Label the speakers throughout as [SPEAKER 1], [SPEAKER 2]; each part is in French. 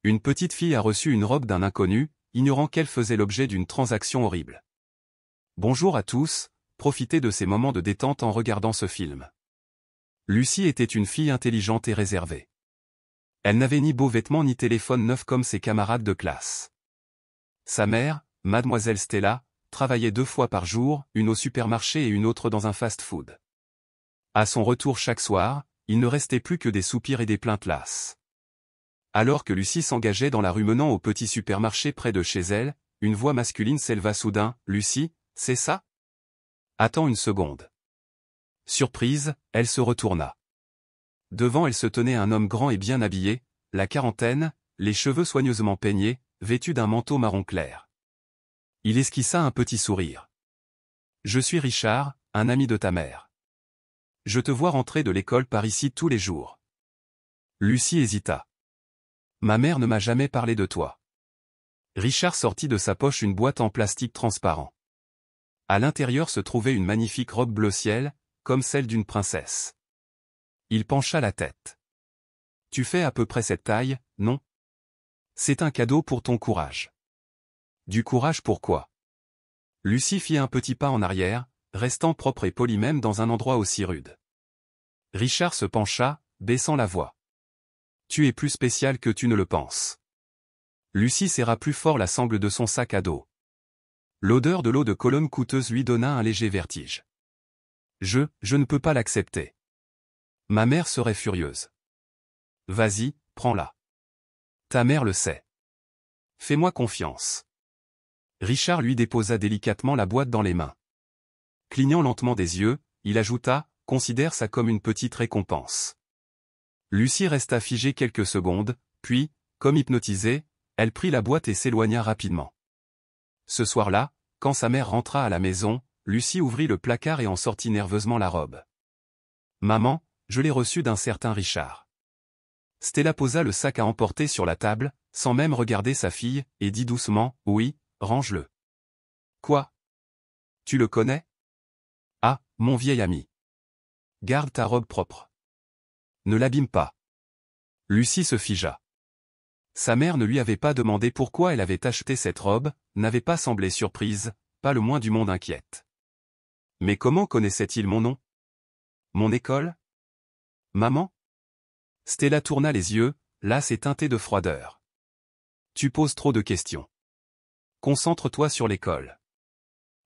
[SPEAKER 1] Une petite fille a reçu une robe d'un inconnu, ignorant qu'elle faisait l'objet d'une transaction horrible. Bonjour à tous, profitez de ces moments de détente en regardant ce film. Lucie était une fille intelligente et réservée. Elle n'avait ni beaux vêtements ni téléphone neuf comme ses camarades de classe. Sa mère, mademoiselle Stella, travaillait 2 fois par jour, une au supermarché et une autre dans un fast-food. À son retour chaque soir, il ne restait plus que des soupirs et des plaintes lasses. Alors que Lucie s'engageait dans la rue menant au petit supermarché près de chez elle, une voix masculine s'éleva soudain. « Lucie, c'est ça ? Attends une seconde. » Surprise, elle se retourna. Devant elle se tenait un homme grand et bien habillé, la quarantaine, les cheveux soigneusement peignés, vêtu d'un manteau marron clair. Il esquissa un petit sourire. « Je suis Richard, un ami de ta mère. Je te vois rentrer de l'école par ici tous les jours. » Lucie hésita. « Ma mère ne m'a jamais parlé de toi. » Richard sortit de sa poche une boîte en plastique transparent. À l'intérieur se trouvait une magnifique robe bleu ciel, comme celle d'une princesse. Il pencha la tête. « Tu fais à peu près cette taille, non ? C'est un cadeau pour ton courage. » « Du courage pourquoi ? » Lucie fit un petit pas en arrière, restant propre et polie même dans un endroit aussi rude. Richard se pencha, baissant la voix. « Tu es plus spécial que tu ne le penses. » Lucie serra plus fort la sangle de son sac à dos. L'odeur de l'eau de Cologne coûteuse lui donna un léger vertige. « Je ne peux pas l'accepter. Ma mère serait furieuse. »« Vas-y, prends-la. Ta mère le sait. Fais-moi confiance. » Richard lui déposa délicatement la boîte dans les mains. Clignant lentement des yeux, il ajouta « Considère ça comme une petite récompense. » Lucie resta figée quelques secondes, puis, comme hypnotisée, elle prit la boîte et s'éloigna rapidement. Ce soir-là, quand sa mère rentra à la maison, Lucie ouvrit le placard et en sortit nerveusement la robe. « Maman, je l'ai reçue d'un certain Richard. » Stella posa le sac à emporter sur la table, sans même regarder sa fille, et dit doucement « Oui, range-le. » « Quoi ? Tu le connais ? » ?»« Ah, mon vieil ami. Garde ta robe propre. Ne l'abîme pas. » Lucie se figea. Sa mère ne lui avait pas demandé pourquoi elle avait acheté cette robe, n'avait pas semblé surprise, pas le moins du monde inquiète. Mais comment connaissait-il mon nom ? Mon école ? Maman ? Stella tourna les yeux, lasse et teintée de froideur. Tu poses trop de questions. Concentre-toi sur l'école.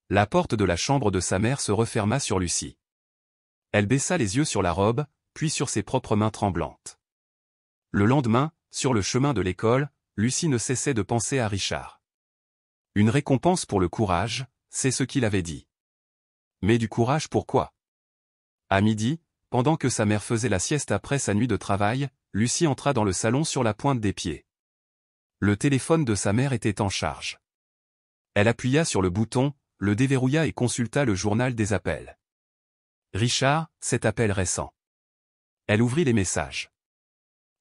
[SPEAKER 1] La porte de la chambre de sa mère se referma sur Lucie. Elle baissa les yeux sur la robe, puis sur ses propres mains tremblantes. Le lendemain, sur le chemin de l'école, Lucie ne cessait de penser à Richard. Une récompense pour le courage, c'est ce qu'il avait dit. Mais du courage pourquoi ? À midi, pendant que sa mère faisait la sieste après sa nuit de travail, Lucie entra dans le salon sur la pointe des pieds. Le téléphone de sa mère était en charge. Elle appuya sur le bouton, le déverrouilla et consulta le journal des appels. Richard, cet appel récent. Elle ouvrit les messages.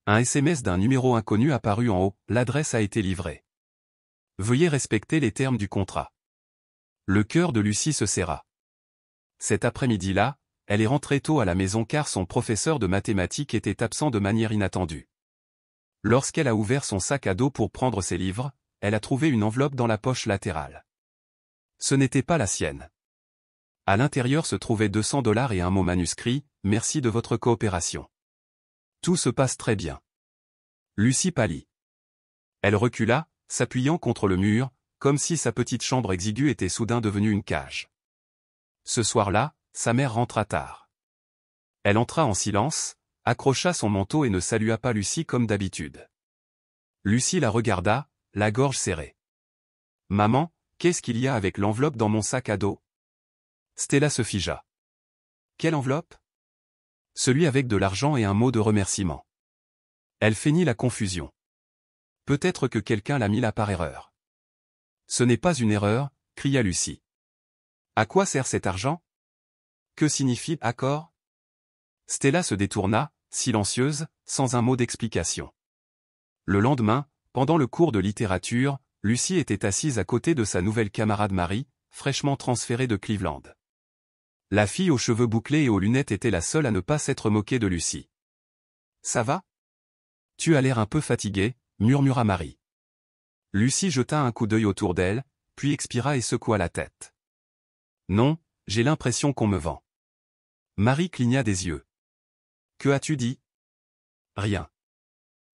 [SPEAKER 1] Un SMS d'un numéro inconnu apparut en haut, l'adresse a été livrée. Veuillez respecter les termes du contrat. Le cœur de Lucie se serra. Cet après-midi-là, elle est rentrée tôt à la maison car son professeur de mathématiques était absent de manière inattendue. Lorsqu'elle a ouvert son sac à dos pour prendre ses livres, elle a trouvé une enveloppe dans la poche latérale. Ce n'était pas la sienne. À l'intérieur se trouvaient $200 et un mot manuscrit, « Merci de votre coopération. Tout se passe très bien. » Lucie pâlit. Elle recula, s'appuyant contre le mur, comme si sa petite chambre exiguë était soudain devenue une cage. Ce soir-là, sa mère rentra tard. Elle entra en silence, accrocha son manteau et ne salua pas Lucie comme d'habitude. Lucie la regarda, la gorge serrée. « Maman, qu'est-ce qu'il y a avec l'enveloppe dans mon sac à dos ?» Stella se figea. « Quelle enveloppe ? » Celui avec de l'argent et un mot de remerciement. Elle feignit la confusion. Peut-être que quelqu'un l'a mis là par erreur. « Ce n'est pas une erreur, » cria Lucie. « À quoi sert cet argent ? Que signifie « accord » ? Stella se détourna, silencieuse, sans un mot d'explication. Le lendemain, pendant le cours de littérature, Lucie était assise à côté de sa nouvelle camarade Marie, fraîchement transférée de Cleveland. La fille aux cheveux bouclés et aux lunettes était la seule à ne pas s'être moquée de Lucie. « Ça va ? Tu as l'air un peu fatiguée, » murmura Marie. Lucie jeta un coup d'œil autour d'elle, puis expira et secoua la tête. Non, j'ai l'impression qu'on me vend. Marie cligna des yeux. Que as-tu dit? Rien.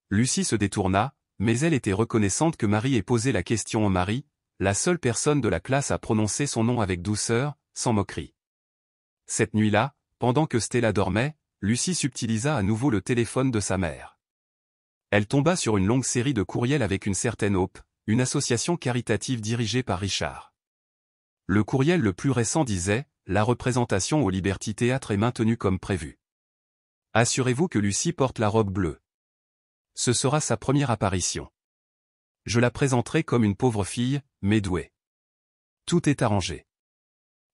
[SPEAKER 1] Lucie se détourna, mais elle était reconnaissante que Marie ait posé la question au mari, la seule personne de la classe à prononcer son nom avec douceur, sans moquerie. Cette nuit-là, pendant que Stella dormait, Lucie subtilisa à nouveau le téléphone de sa mère. Elle tomba sur une longue série de courriels avec une certaine Hope, une association caritative dirigée par Richard. Le courriel le plus récent disait « La représentation au Liberty Théâtre est maintenue comme prévu. Assurez-vous que Lucie porte la robe bleue. Ce sera sa première apparition. Je la présenterai comme une pauvre fille, mais douée. Tout est arrangé. »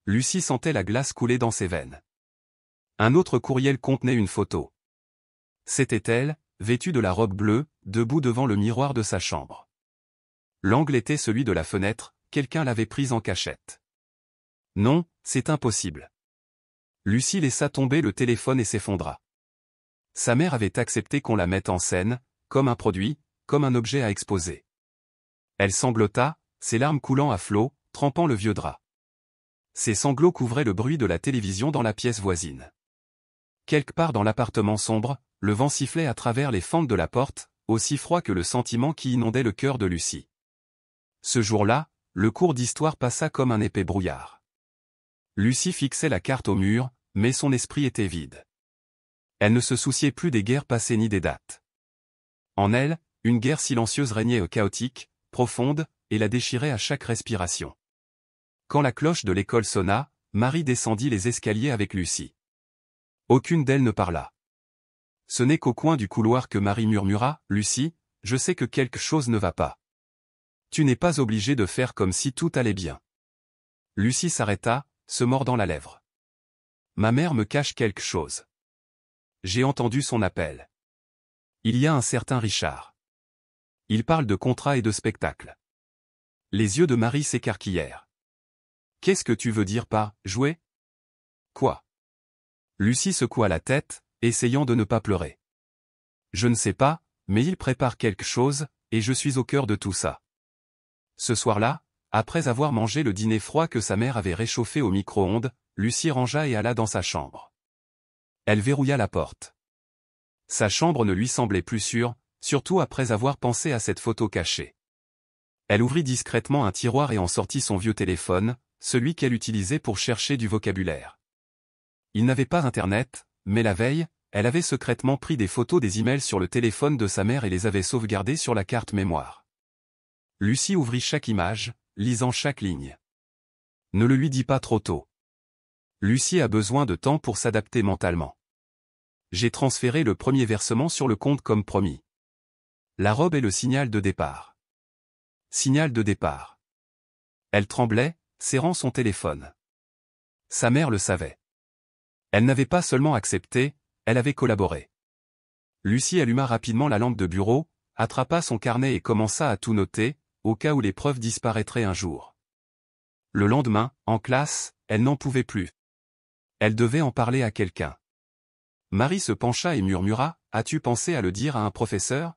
[SPEAKER 1] Lucie sentait la glace couler dans ses veines. Un autre courriel contenait une photo. C'était elle, vêtue de la robe bleue, debout devant le miroir de sa chambre. L'angle était celui de la fenêtre, quelqu'un l'avait prise en cachette. Non, c'est impossible. Lucie laissa tomber le téléphone et s'effondra. Sa mère avait accepté qu'on la mette en scène, comme un produit, comme un objet à exposer. Elle sanglota, ses larmes coulant à flots, trempant le vieux drap. Ses sanglots couvraient le bruit de la télévision dans la pièce voisine. Quelque part dans l'appartement sombre, le vent sifflait à travers les fentes de la porte, aussi froid que le sentiment qui inondait le cœur de Lucie. Ce jour-là, le cours d'histoire passa comme un épais brouillard. Lucie fixait la carte au mur, mais son esprit était vide. Elle ne se souciait plus des guerres passées ni des dates. En elle, une guerre silencieuse régnait chaotique, profonde, et la déchirait à chaque respiration. Quand la cloche de l'école sonna, Marie descendit les escaliers avec Lucie. Aucune d'elles ne parla. Ce n'est qu'au coin du couloir que Marie murmura « Lucie, je sais que quelque chose ne va pas. Tu n'es pas obligée de faire comme si tout allait bien. » Lucie s'arrêta, se mordant la lèvre. Ma mère me cache quelque chose. J'ai entendu son appel. Il y a un certain Richard. Il parle de contrat et de spectacle. Les yeux de Marie s'écarquillèrent. Qu'est-ce que tu veux dire par « jouer » ? Quoi ? Lucie secoua la tête, essayant de ne pas pleurer. Je ne sais pas, mais il prépare quelque chose, et je suis au cœur de tout ça. Ce soir-là, après avoir mangé le dîner froid que sa mère avait réchauffé au micro-ondes, Lucie rangea et alla dans sa chambre. Elle verrouilla la porte. Sa chambre ne lui semblait plus sûre, surtout après avoir pensé à cette photo cachée. Elle ouvrit discrètement un tiroir et en sortit son vieux téléphone, celui qu'elle utilisait pour chercher du vocabulaire. Il n'avait pas Internet, mais la veille, elle avait secrètement pris des photos des emails sur le téléphone de sa mère et les avait sauvegardées sur la carte mémoire. Lucie ouvrit chaque image, lisant chaque ligne. Ne le lui dis pas trop tôt. Lucie a besoin de temps pour s'adapter mentalement. J'ai transféré le premier versement sur le compte comme promis. La robe est le signal de départ. Signal de départ. Elle tremblait, serrant son téléphone. Sa mère le savait. Elle n'avait pas seulement accepté, elle avait collaboré. Lucie alluma rapidement la lampe de bureau, attrapa son carnet et commença à tout noter, au cas où les preuves disparaîtraient un jour. Le lendemain, en classe, elle n'en pouvait plus. Elle devait en parler à quelqu'un. Marie se pencha et murmura « As-tu pensé à le dire à un professeur ?»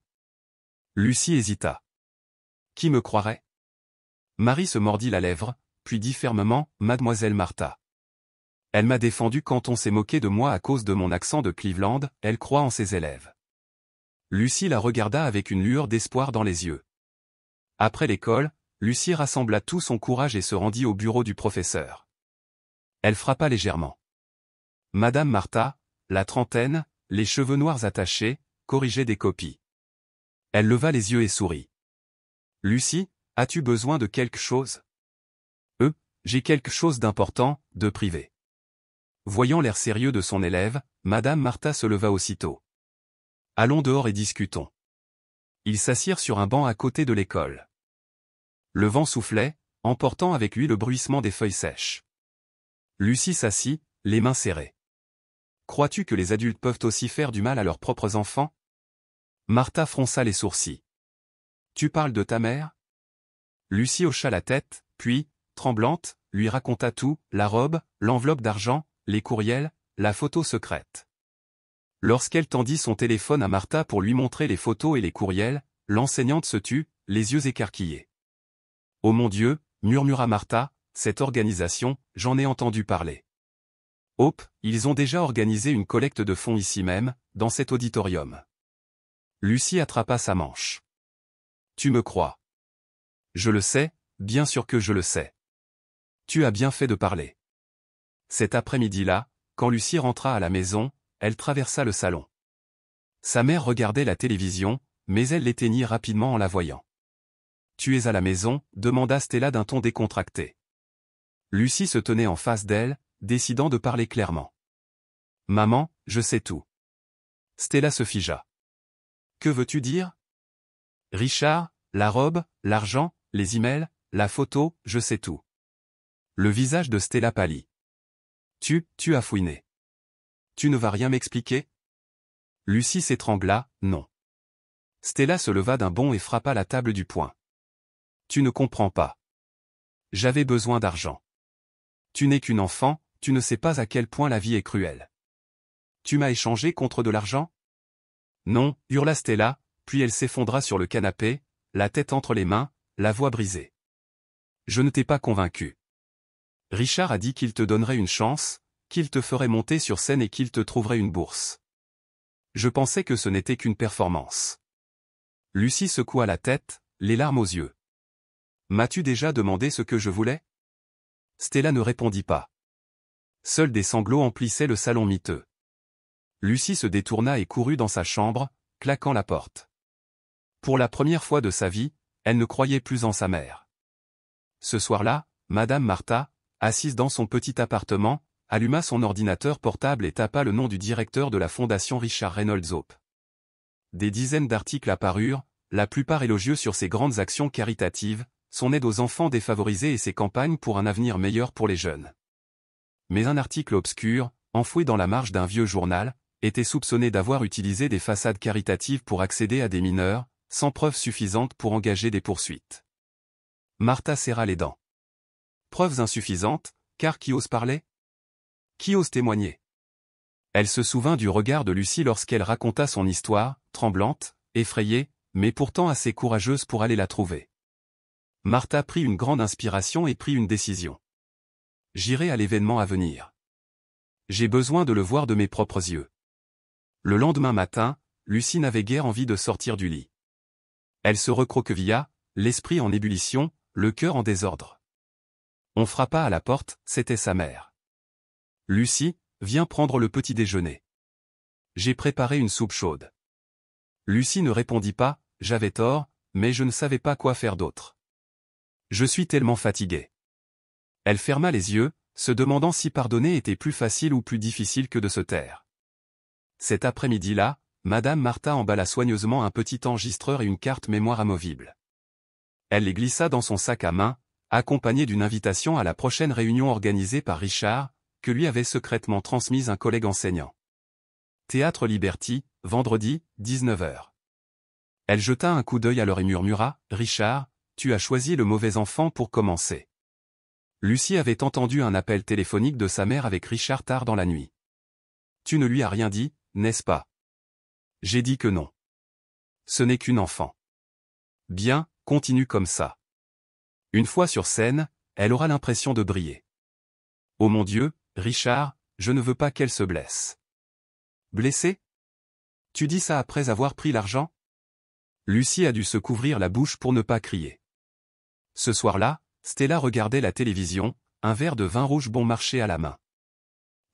[SPEAKER 1] Lucie hésita. Qui me croirait ? Marie se mordit la lèvre, puis dit fermement « Mademoiselle Martha. Elle m'a défendu quand on s'est moqué de moi à cause de mon accent de Cleveland, elle croit en ses élèves. » Lucie la regarda avec une lueur d'espoir dans les yeux. Après l'école, Lucie rassembla tout son courage et se rendit au bureau du professeur. Elle frappa légèrement. Madame Martha, la trentaine, les cheveux noirs attachés, corrigeait des copies. Elle leva les yeux et sourit. « Lucie, as-tu besoin de quelque chose ? » J'ai quelque chose d'important, de privé. Voyant l'air sérieux de son élève, Madame Martha se leva aussitôt. « Allons dehors et discutons. » Ils s'assirent sur un banc à côté de l'école. Le vent soufflait, emportant avec lui le bruissement des feuilles sèches. Lucie s'assit, les mains serrées. « Crois-tu que les adultes peuvent aussi faire du mal à leurs propres enfants ? » Martha fronça les sourcils. « Tu parles de ta mère ?» Lucie hocha la tête, puis, tremblante, lui raconta tout, la robe, l'enveloppe d'argent, les courriels, la photo secrète. Lorsqu'elle tendit son téléphone à Martha pour lui montrer les photos et les courriels, l'enseignante se tut, les yeux écarquillés. Oh mon Dieu, murmura Martha, cette organisation, j'en ai entendu parler. Hop, ils ont déjà organisé une collecte de fonds ici même, dans cet auditorium. Lucie attrapa sa manche. Tu me crois? Je le sais, bien sûr que je le sais. Tu as bien fait de parler. Cet après-midi-là, quand Lucie rentra à la maison, elle traversa le salon. Sa mère regardait la télévision, mais elle l'éteignit rapidement en la voyant. Tu es à la maison, demanda Stella d'un ton décontracté. Lucie se tenait en face d'elle, décidant de parler clairement. Maman, je sais tout. Stella se figea. Que veux-tu dire? Richard, la robe, l'argent, les emails, la photo, je sais tout. Le visage de Stella pâlit. Tu as fouiné. Tu ne vas rien m'expliquer? Lucie s'étrangla, non. Stella se leva d'un bond et frappa la table du poing. Tu ne comprends pas. J'avais besoin d'argent. Tu n'es qu'une enfant, tu ne sais pas à quel point la vie est cruelle. Tu m'as échangé contre de l'argent? Non, hurla Stella, puis elle s'effondra sur le canapé, la tête entre les mains, la voix brisée. Je ne t'ai pas convaincu. Richard a dit qu'il te donnerait une chance, qu'il te ferait monter sur scène et qu'il te trouverait une bourse. Je pensais que ce n'était qu'une performance. Lucie secoua la tête, les larmes aux yeux. M'as-tu déjà demandé ce que je voulais? Stella ne répondit pas. Seuls des sanglots emplissaient le salon miteux. Lucie se détourna et courut dans sa chambre, claquant la porte. Pour la première fois de sa vie, elle ne croyait plus en sa mère. Ce soir-là, Madame Martha, assise dans son petit appartement, alluma son ordinateur portable et tapa le nom du directeur de la fondation Richard Reynolds Hope. Des dizaines d'articles apparurent, la plupart élogieux sur ses grandes actions caritatives, son aide aux enfants défavorisés et ses campagnes pour un avenir meilleur pour les jeunes. Mais un article obscur, enfoui dans la marge d'un vieux journal, était soupçonné d'avoir utilisé des façades caritatives pour accéder à des mineurs, sans preuves suffisantes pour engager des poursuites. Martha serra les dents. Preuves insuffisantes, car qui ose parler? Qui ose témoigner? Elle se souvint du regard de Lucie lorsqu'elle raconta son histoire, tremblante, effrayée, mais pourtant assez courageuse pour aller la trouver. Martha prit une grande inspiration et prit une décision. J'irai à l'événement à venir. J'ai besoin de le voir de mes propres yeux. Le lendemain matin, Lucie n'avait guère envie de sortir du lit. Elle se recroquevilla, l'esprit en ébullition, le cœur en désordre. On frappa à la porte, c'était sa mère. Lucie, viens prendre le petit déjeuner. J'ai préparé une soupe chaude. Lucie ne répondit pas, j'avais tort, mais je ne savais pas quoi faire d'autre. Je suis tellement fatiguée. Elle ferma les yeux, se demandant si pardonner était plus facile ou plus difficile que de se taire. Cet après-midi-là, Madame Martha emballa soigneusement un petit enregistreur et une carte mémoire amovible. Elle les glissa dans son sac à main, accompagnée d'une invitation à la prochaine réunion organisée par Richard, que lui avait secrètement transmise un collègue enseignant. Théâtre Liberty, vendredi, 19h. Elle jeta un coup d'œil à l'heure et murmura, « Richard, tu as choisi le mauvais enfant pour commencer. » Lucie avait entendu un appel téléphonique de sa mère avec Richard tard dans la nuit. « Tu ne lui as rien dit, n'est-ce pas? » J'ai dit que non. Ce n'est qu'une enfant. Bien, continue comme ça. Une fois sur scène, elle aura l'impression de briller. Oh mon Dieu, Richard, je ne veux pas qu'elle se blesse. Blessée? Tu dis ça après avoir pris l'argent? Lucie a dû se couvrir la bouche pour ne pas crier. Ce soir-là, Stella regardait la télévision, un verre de vin rouge bon marché à la main.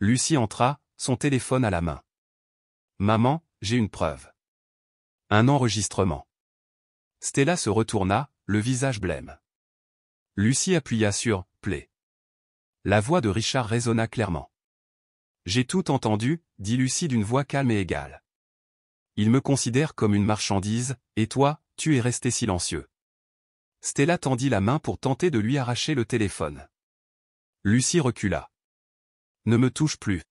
[SPEAKER 1] Lucie entra, son téléphone à la main. Maman, j'ai une preuve. Un enregistrement. Stella se retourna, le visage blême. Lucie appuya sur « Play ». La voix de Richard résonna clairement. J'ai tout entendu, dit Lucie d'une voix calme et égale. Il me considère comme une marchandise, et toi, tu es resté silencieux. Stella tendit la main pour tenter de lui arracher le téléphone. Lucie recula. Ne me touche plus.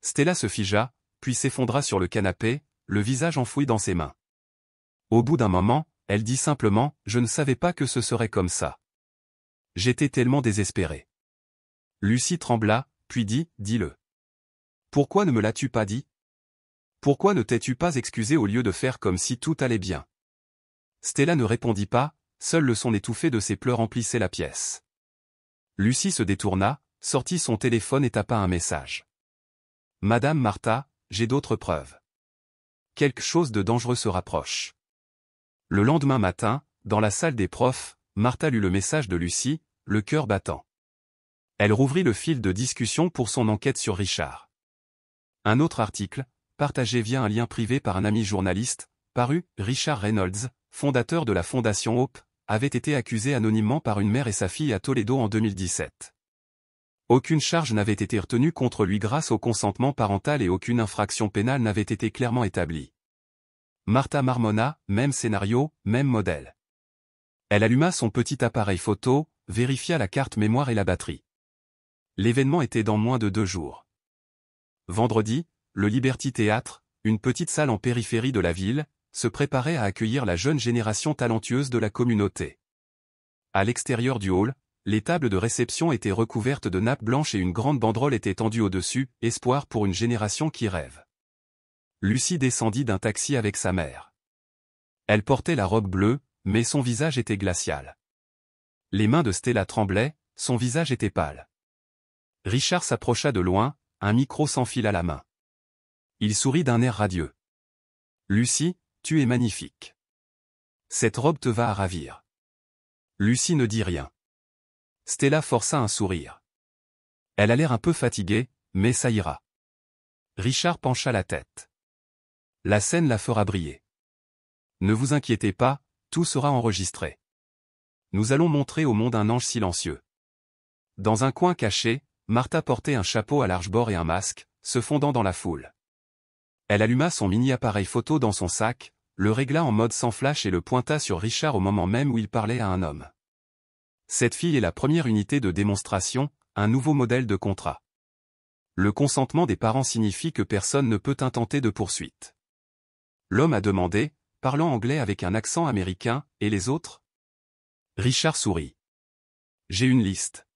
[SPEAKER 1] Stella se figea, puis s'effondra sur le canapé, le visage enfoui dans ses mains. Au bout d'un moment, elle dit simplement, je ne savais pas que ce serait comme ça. J'étais tellement désespérée. Lucie trembla, puis dit, dis-le. Pourquoi ne me l'as-tu pas dit? Pourquoi ne t'es-tu pas excusée au lieu de faire comme si tout allait bien? Stella ne répondit pas, seul le son étouffé de ses pleurs emplissait la pièce. Lucie se détourna, sortit son téléphone et tapa un message. « Madame Martha, j'ai d'autres preuves. Quelque chose de dangereux se rapproche. » Le lendemain matin, dans la salle des profs, Martha lut le message de Lucie, le cœur battant. Elle rouvrit le fil de discussion pour son enquête sur Richard. Un autre article, partagé via un lien privé par un ami journaliste, paru, Richard Reynolds, fondateur de la Fondation Hope, avait été accusé anonymement par une mère et sa fille à Toledo en 2017. Aucune charge n'avait été retenue contre lui grâce au consentement parental et aucune infraction pénale n'avait été clairement établie. Martha marmonna, même scénario, même modèle. Elle alluma son petit appareil photo, vérifia la carte mémoire et la batterie. L'événement était dans moins de 2 jours. Vendredi, le Liberty Theatre, une petite salle en périphérie de la ville, se préparait à accueillir la jeune génération talentueuse de la communauté. À l'extérieur du hall, les tables de réception étaient recouvertes de nappes blanches et une grande banderole était tendue au-dessus, « Espoir pour une génération qui rêve ». Lucie descendit d'un taxi avec sa mère. Elle portait la robe bleue, mais son visage était glacial. Les mains de Stella tremblaient, son visage était pâle. Richard s'approcha de loin, un micro sans fil à la main. Il sourit d'un air radieux. « Lucie, tu es magnifique. Cette robe te va à ravir. » Lucie ne dit rien. Stella força un sourire. Elle a l'air un peu fatiguée, mais ça ira. Richard pencha la tête. La scène la fera briller. Ne vous inquiétez pas, tout sera enregistré. Nous allons montrer au monde un ange silencieux. Dans un coin caché, Martha portait un chapeau à large bord et un masque, se fondant dans la foule. Elle alluma son mini-appareil photo dans son sac, le régla en mode sans flash et le pointa sur Richard au moment même où il parlait à un homme. Cette fille est la première unité de démonstration, un nouveau modèle de contrat. Le consentement des parents signifie que personne ne peut intenter de poursuite. L'homme a demandé, parlant anglais avec un accent américain, « Et les autres ?» Richard sourit. « J'ai une liste. »«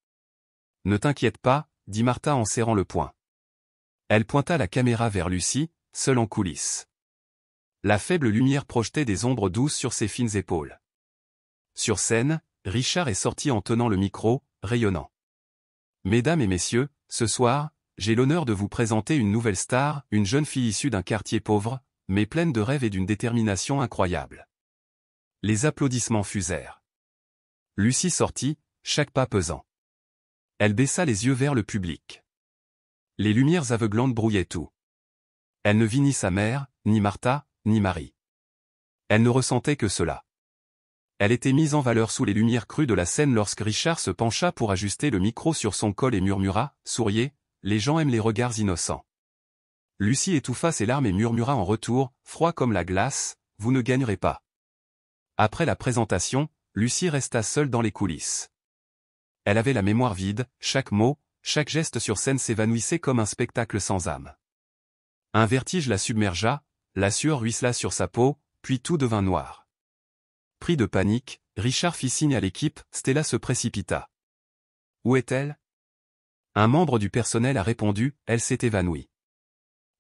[SPEAKER 1] Ne t'inquiète pas, » dit Martha en serrant le poing. Elle pointa la caméra vers Lucie, seule en coulisses. La faible lumière projetait des ombres douces sur ses fines épaules. Sur scène, Richard est sorti en tenant le micro, rayonnant. « Mesdames et messieurs, ce soir, j'ai l'honneur de vous présenter une nouvelle star, une jeune fille issue d'un quartier pauvre, mais pleine de rêves et d'une détermination incroyable. » Les applaudissements fusèrent. Lucie sortit, chaque pas pesant. Elle baissa les yeux vers le public. Les lumières aveuglantes brouillaient tout. Elle ne vit ni sa mère, ni Martha, ni Marie. Elle ne ressentait que cela. Elle était mise en valeur sous les lumières crues de la scène lorsque Richard se pencha pour ajuster le micro sur son col et murmura, « Souriez, les gens aiment les regards innocents. » Lucie étouffa ses larmes et murmura en retour, froid comme la glace, « Vous ne gagnerez pas. » Après la présentation, Lucie resta seule dans les coulisses. Elle avait la mémoire vide, chaque mot, chaque geste sur scène s'évanouissait comme un spectacle sans âme. Un vertige la submergea, la sueur ruissela sur sa peau, puis tout devint noir. Pris de panique, Richard fit signe à l'équipe, Stella se précipita. « Où est-elle » Un membre du personnel a répondu, « Elle s'est évanouie.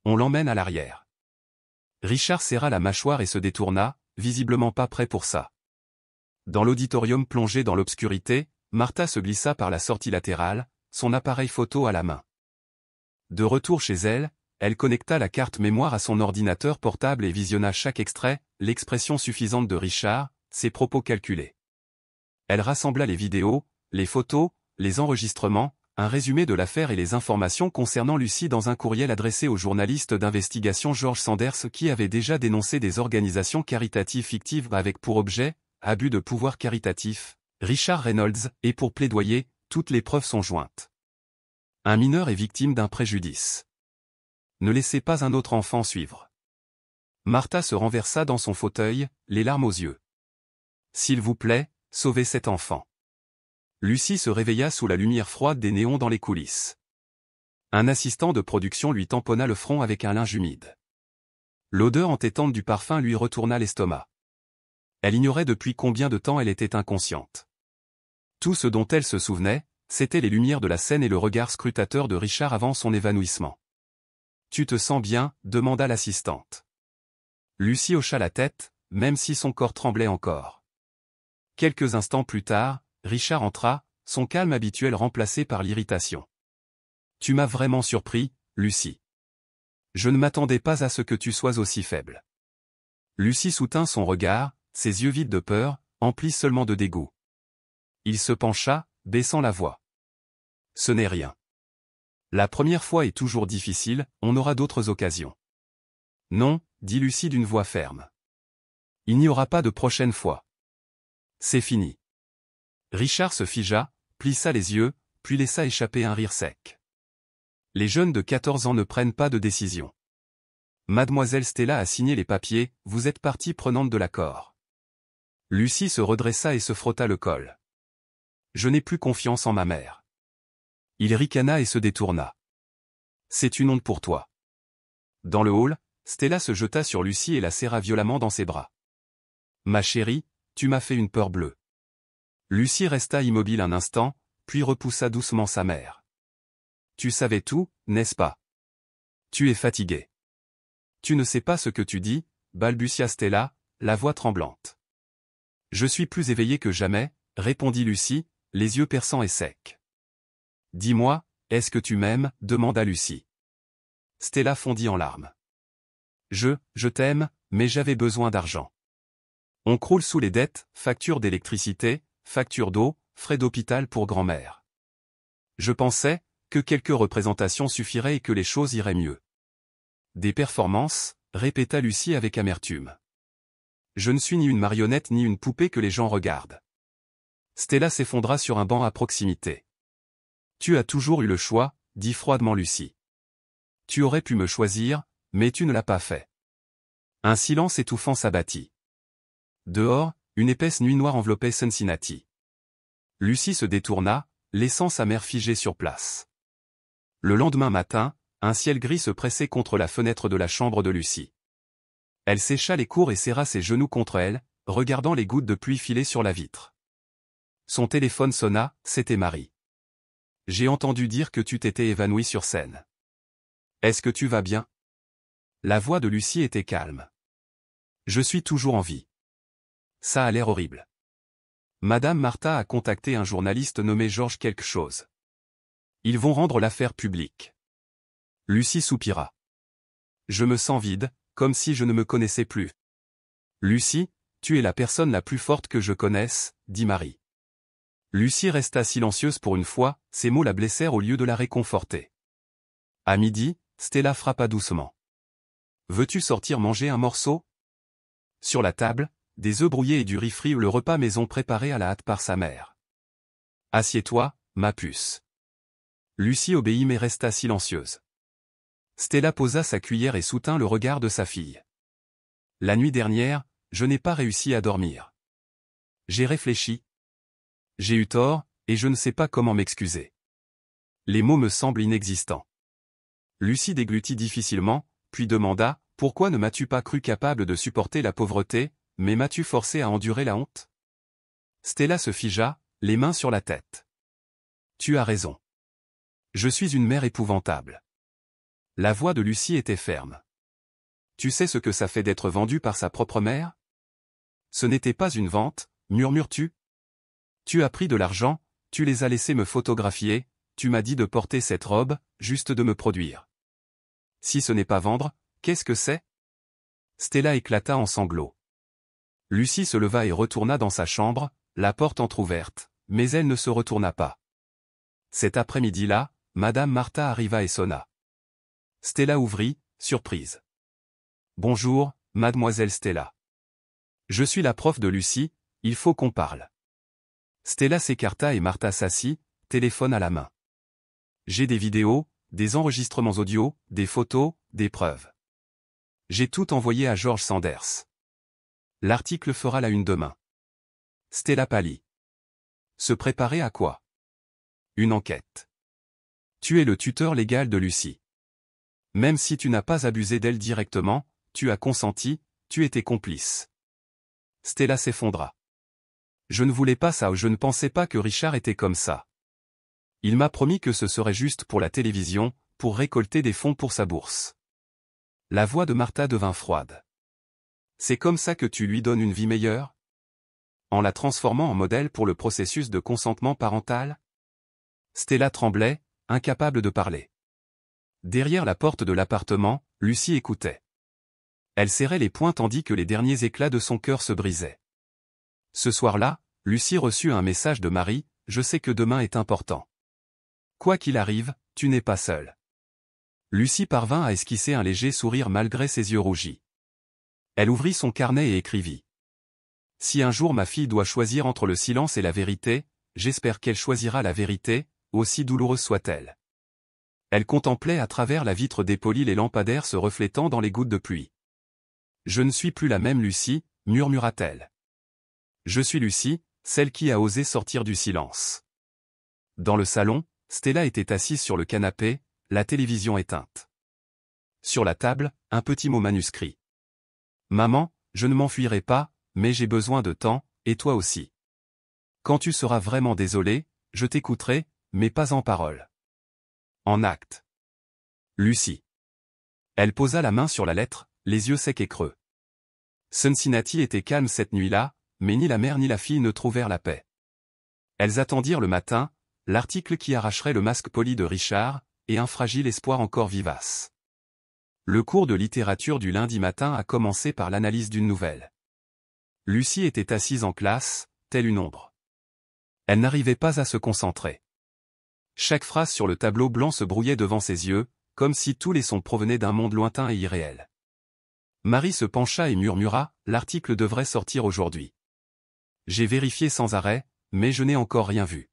[SPEAKER 1] On l'emmène à l'arrière. » Richard serra la mâchoire et se détourna, visiblement pas prêt pour ça. Dans l'auditorium plongé dans l'obscurité, Martha se glissa par la sortie latérale, son appareil photo à la main. De retour chez elle, elle connecta la carte mémoire à son ordinateur portable et visionna chaque extrait, l'expression suffisante de Richard, ses propos calculés. Elle rassembla les vidéos, les photos, les enregistrements, un résumé de l'affaire et les informations concernant Lucie dans un courriel adressé au journaliste d'investigation George Sanders qui avait déjà dénoncé des organisations caritatives fictives avec pour objet, abus de pouvoir caritatif, Richard Reynolds, et pour plaidoyer, toutes les preuves sont jointes. Un mineur est victime d'un préjudice. Ne laissez pas un autre enfant suivre. Martha se renversa dans son fauteuil, les larmes aux yeux. S'il vous plaît, sauvez cet enfant. Lucie se réveilla sous la lumière froide des néons dans les coulisses. Un assistant de production lui tamponna le front avec un linge humide. L'odeur entêtante du parfum lui retourna l'estomac. Elle ignorait depuis combien de temps elle était inconsciente. Tout ce dont elle se souvenait, c'étaient les lumières de la scène et le regard scrutateur de Richard avant son évanouissement. « Tu te sens bien ?» demanda l'assistante. Lucie hocha la tête, même si son corps tremblait encore. Quelques instants plus tard, Richard entra, son calme habituel remplacé par l'irritation. « Tu m'as vraiment surpris, Lucie. Je ne m'attendais pas à ce que tu sois aussi faible. » Lucie soutint son regard, ses yeux vides de peur, emplis seulement de dégoût. Il se pencha, baissant la voix. « Ce n'est rien. La première fois est toujours difficile, on aura d'autres occasions. » « Non, » dit Lucie d'une voix ferme. « Il n'y aura pas de prochaine fois. C'est fini. » Richard se figea, plissa les yeux, puis laissa échapper un rire sec. Les jeunes de 14 ans ne prennent pas de décision. Mademoiselle Stella a signé les papiers, vous êtes partie prenante de l'accord. Lucie se redressa et se frotta le col. Je n'ai plus confiance en ma mère. Il ricana et se détourna. C'est une honte pour toi. Dans le hall, Stella se jeta sur Lucie et la serra violemment dans ses bras. Ma chérie, tu m'as fait une peur bleue. Lucie resta immobile un instant, puis repoussa doucement sa mère. Tu savais tout, n'est-ce pas? Tu es fatiguée. Tu ne sais pas ce que tu dis, balbutia Stella, la voix tremblante. Je suis plus éveillée que jamais, répondit Lucie, les yeux perçants et secs. Dis-moi, est-ce que tu m'aimes? Demanda Lucie. Stella fondit en larmes. Je t'aime, mais j'avais besoin d'argent. On croule sous les dettes, factures d'électricité, factures d'eau, frais d'hôpital pour grand-mère. Je pensais que quelques représentations suffiraient et que les choses iraient mieux. Des performances, répéta Lucie avec amertume. Je ne suis ni une marionnette ni une poupée que les gens regardent. Stella s'effondra sur un banc à proximité. Tu as toujours eu le choix, dit froidement Lucie. Tu aurais pu me choisir, mais tu ne l'as pas fait. Un silence étouffant s'abattit. Dehors, une épaisse nuit noire enveloppait Cincinnati. Lucie se détourna, laissant sa mère figée sur place. Le lendemain matin, un ciel gris se pressait contre la fenêtre de la chambre de Lucie. Elle sécha les cours et serra ses genoux contre elle, regardant les gouttes de pluie filer sur la vitre. Son téléphone sonna, c'était Marie. J'ai entendu dire que tu t'étais évanouie sur scène. Est-ce que tu vas bien? La voix de Lucie était calme. Je suis toujours en vie. Ça a l'air horrible. Madame Martha a contacté un journaliste nommé Georges quelque chose. Ils vont rendre l'affaire publique. Lucie soupira. Je me sens vide, comme si je ne me connaissais plus. Lucie, tu es la personne la plus forte que je connaisse, dit Marie. Lucie resta silencieuse pour une fois, ces mots la blessèrent au lieu de la réconforter. À midi, Stella frappa doucement. Veux-tu sortir manger un morceau? Sur la table, des œufs brouillés et du riz frit, le repas maison préparé à la hâte par sa mère. Assieds-toi, ma puce. Lucie obéit mais resta silencieuse. Stella posa sa cuillère et soutint le regard de sa fille. La nuit dernière, je n'ai pas réussi à dormir. J'ai réfléchi. J'ai eu tort, et je ne sais pas comment m'excuser. Les mots me semblent inexistants. Lucie déglutit difficilement, puis demanda, pourquoi ne m'as-tu pas cru capable de supporter la pauvreté, mais m'as-tu forcé à endurer la honte? Stella se figea, les mains sur la tête. Tu as raison. Je suis une mère épouvantable. La voix de Lucie était ferme. Tu sais ce que ça fait d'être vendue par sa propre mère? Ce n'était pas une vente, murmures-tu? Tu as pris de l'argent, tu les as laissés me photographier, tu m'as dit de porter cette robe, juste de me produire. Si ce n'est pas vendre, qu'est-ce que c'est? Stella éclata en sanglots. Lucie se leva et retourna dans sa chambre, la porte entr'ouverte, mais elle ne se retourna pas. Cet après-midi-là, Madame Martha arriva et sonna. Stella ouvrit, surprise. Bonjour, mademoiselle Stella. Je suis la prof de Lucie, il faut qu'on parle. Stella s'écarta et Martha s'assit, téléphone à la main. J'ai des vidéos, des enregistrements audio, des photos, des preuves. J'ai tout envoyé à George Sanders. L'article fera la une demain. Stella pâlit. Se préparer à quoi? Une enquête. Tu es le tuteur légal de Lucie. Même si tu n'as pas abusé d'elle directement, tu as consenti, tu étais complice. Stella s'effondra. Je ne voulais pas ça ou je ne pensais pas que Richard était comme ça. Il m'a promis que ce serait juste pour la télévision, pour récolter des fonds pour sa bourse. La voix de Martha devint froide. C'est comme ça que tu lui donnes une vie meilleure? En la transformant en modèle pour le processus de consentement parental? Stella tremblait, incapable de parler. Derrière la porte de l'appartement, Lucie écoutait. Elle serrait les poings tandis que les derniers éclats de son cœur se brisaient. Ce soir-là, Lucie reçut un message de Marie, « Je sais que demain est important. Quoi qu'il arrive, tu n'es pas seule. » Lucie parvint à esquisser un léger sourire malgré ses yeux rougis. Elle ouvrit son carnet et écrivit. « Si un jour ma fille doit choisir entre le silence et la vérité, j'espère qu'elle choisira la vérité, aussi douloureuse soit-elle. » Elle contemplait à travers la vitre dépolie les lampadaires se reflétant dans les gouttes de pluie. « Je ne suis plus la même Lucie, murmura-t-elle. Je suis Lucie, celle qui a osé sortir du silence. » Dans le salon, Stella était assise sur le canapé, la télévision éteinte. Sur la table, un petit mot manuscrit. « Maman, je ne m'enfuirai pas, mais j'ai besoin de temps, et toi aussi. Quand tu seras vraiment désolée, je t'écouterai, mais pas en parole. En acte. Lucie. » Elle posa la main sur la lettre, les yeux secs et creux. Cincinnati était calme cette nuit-là, mais ni la mère ni la fille ne trouvèrent la paix. Elles attendirent le matin, l'article qui arracherait le masque poli de Richard, et un fragile espoir encore vivace. Le cours de littérature du lundi matin a commencé par l'analyse d'une nouvelle. Lucie était assise en classe, telle une ombre. Elle n'arrivait pas à se concentrer. Chaque phrase sur le tableau blanc se brouillait devant ses yeux, comme si tous les sons provenaient d'un monde lointain et irréel. Marie se pencha et murmura, « L'article devrait sortir aujourd'hui. J'ai vérifié sans arrêt, mais je n'ai encore rien vu. »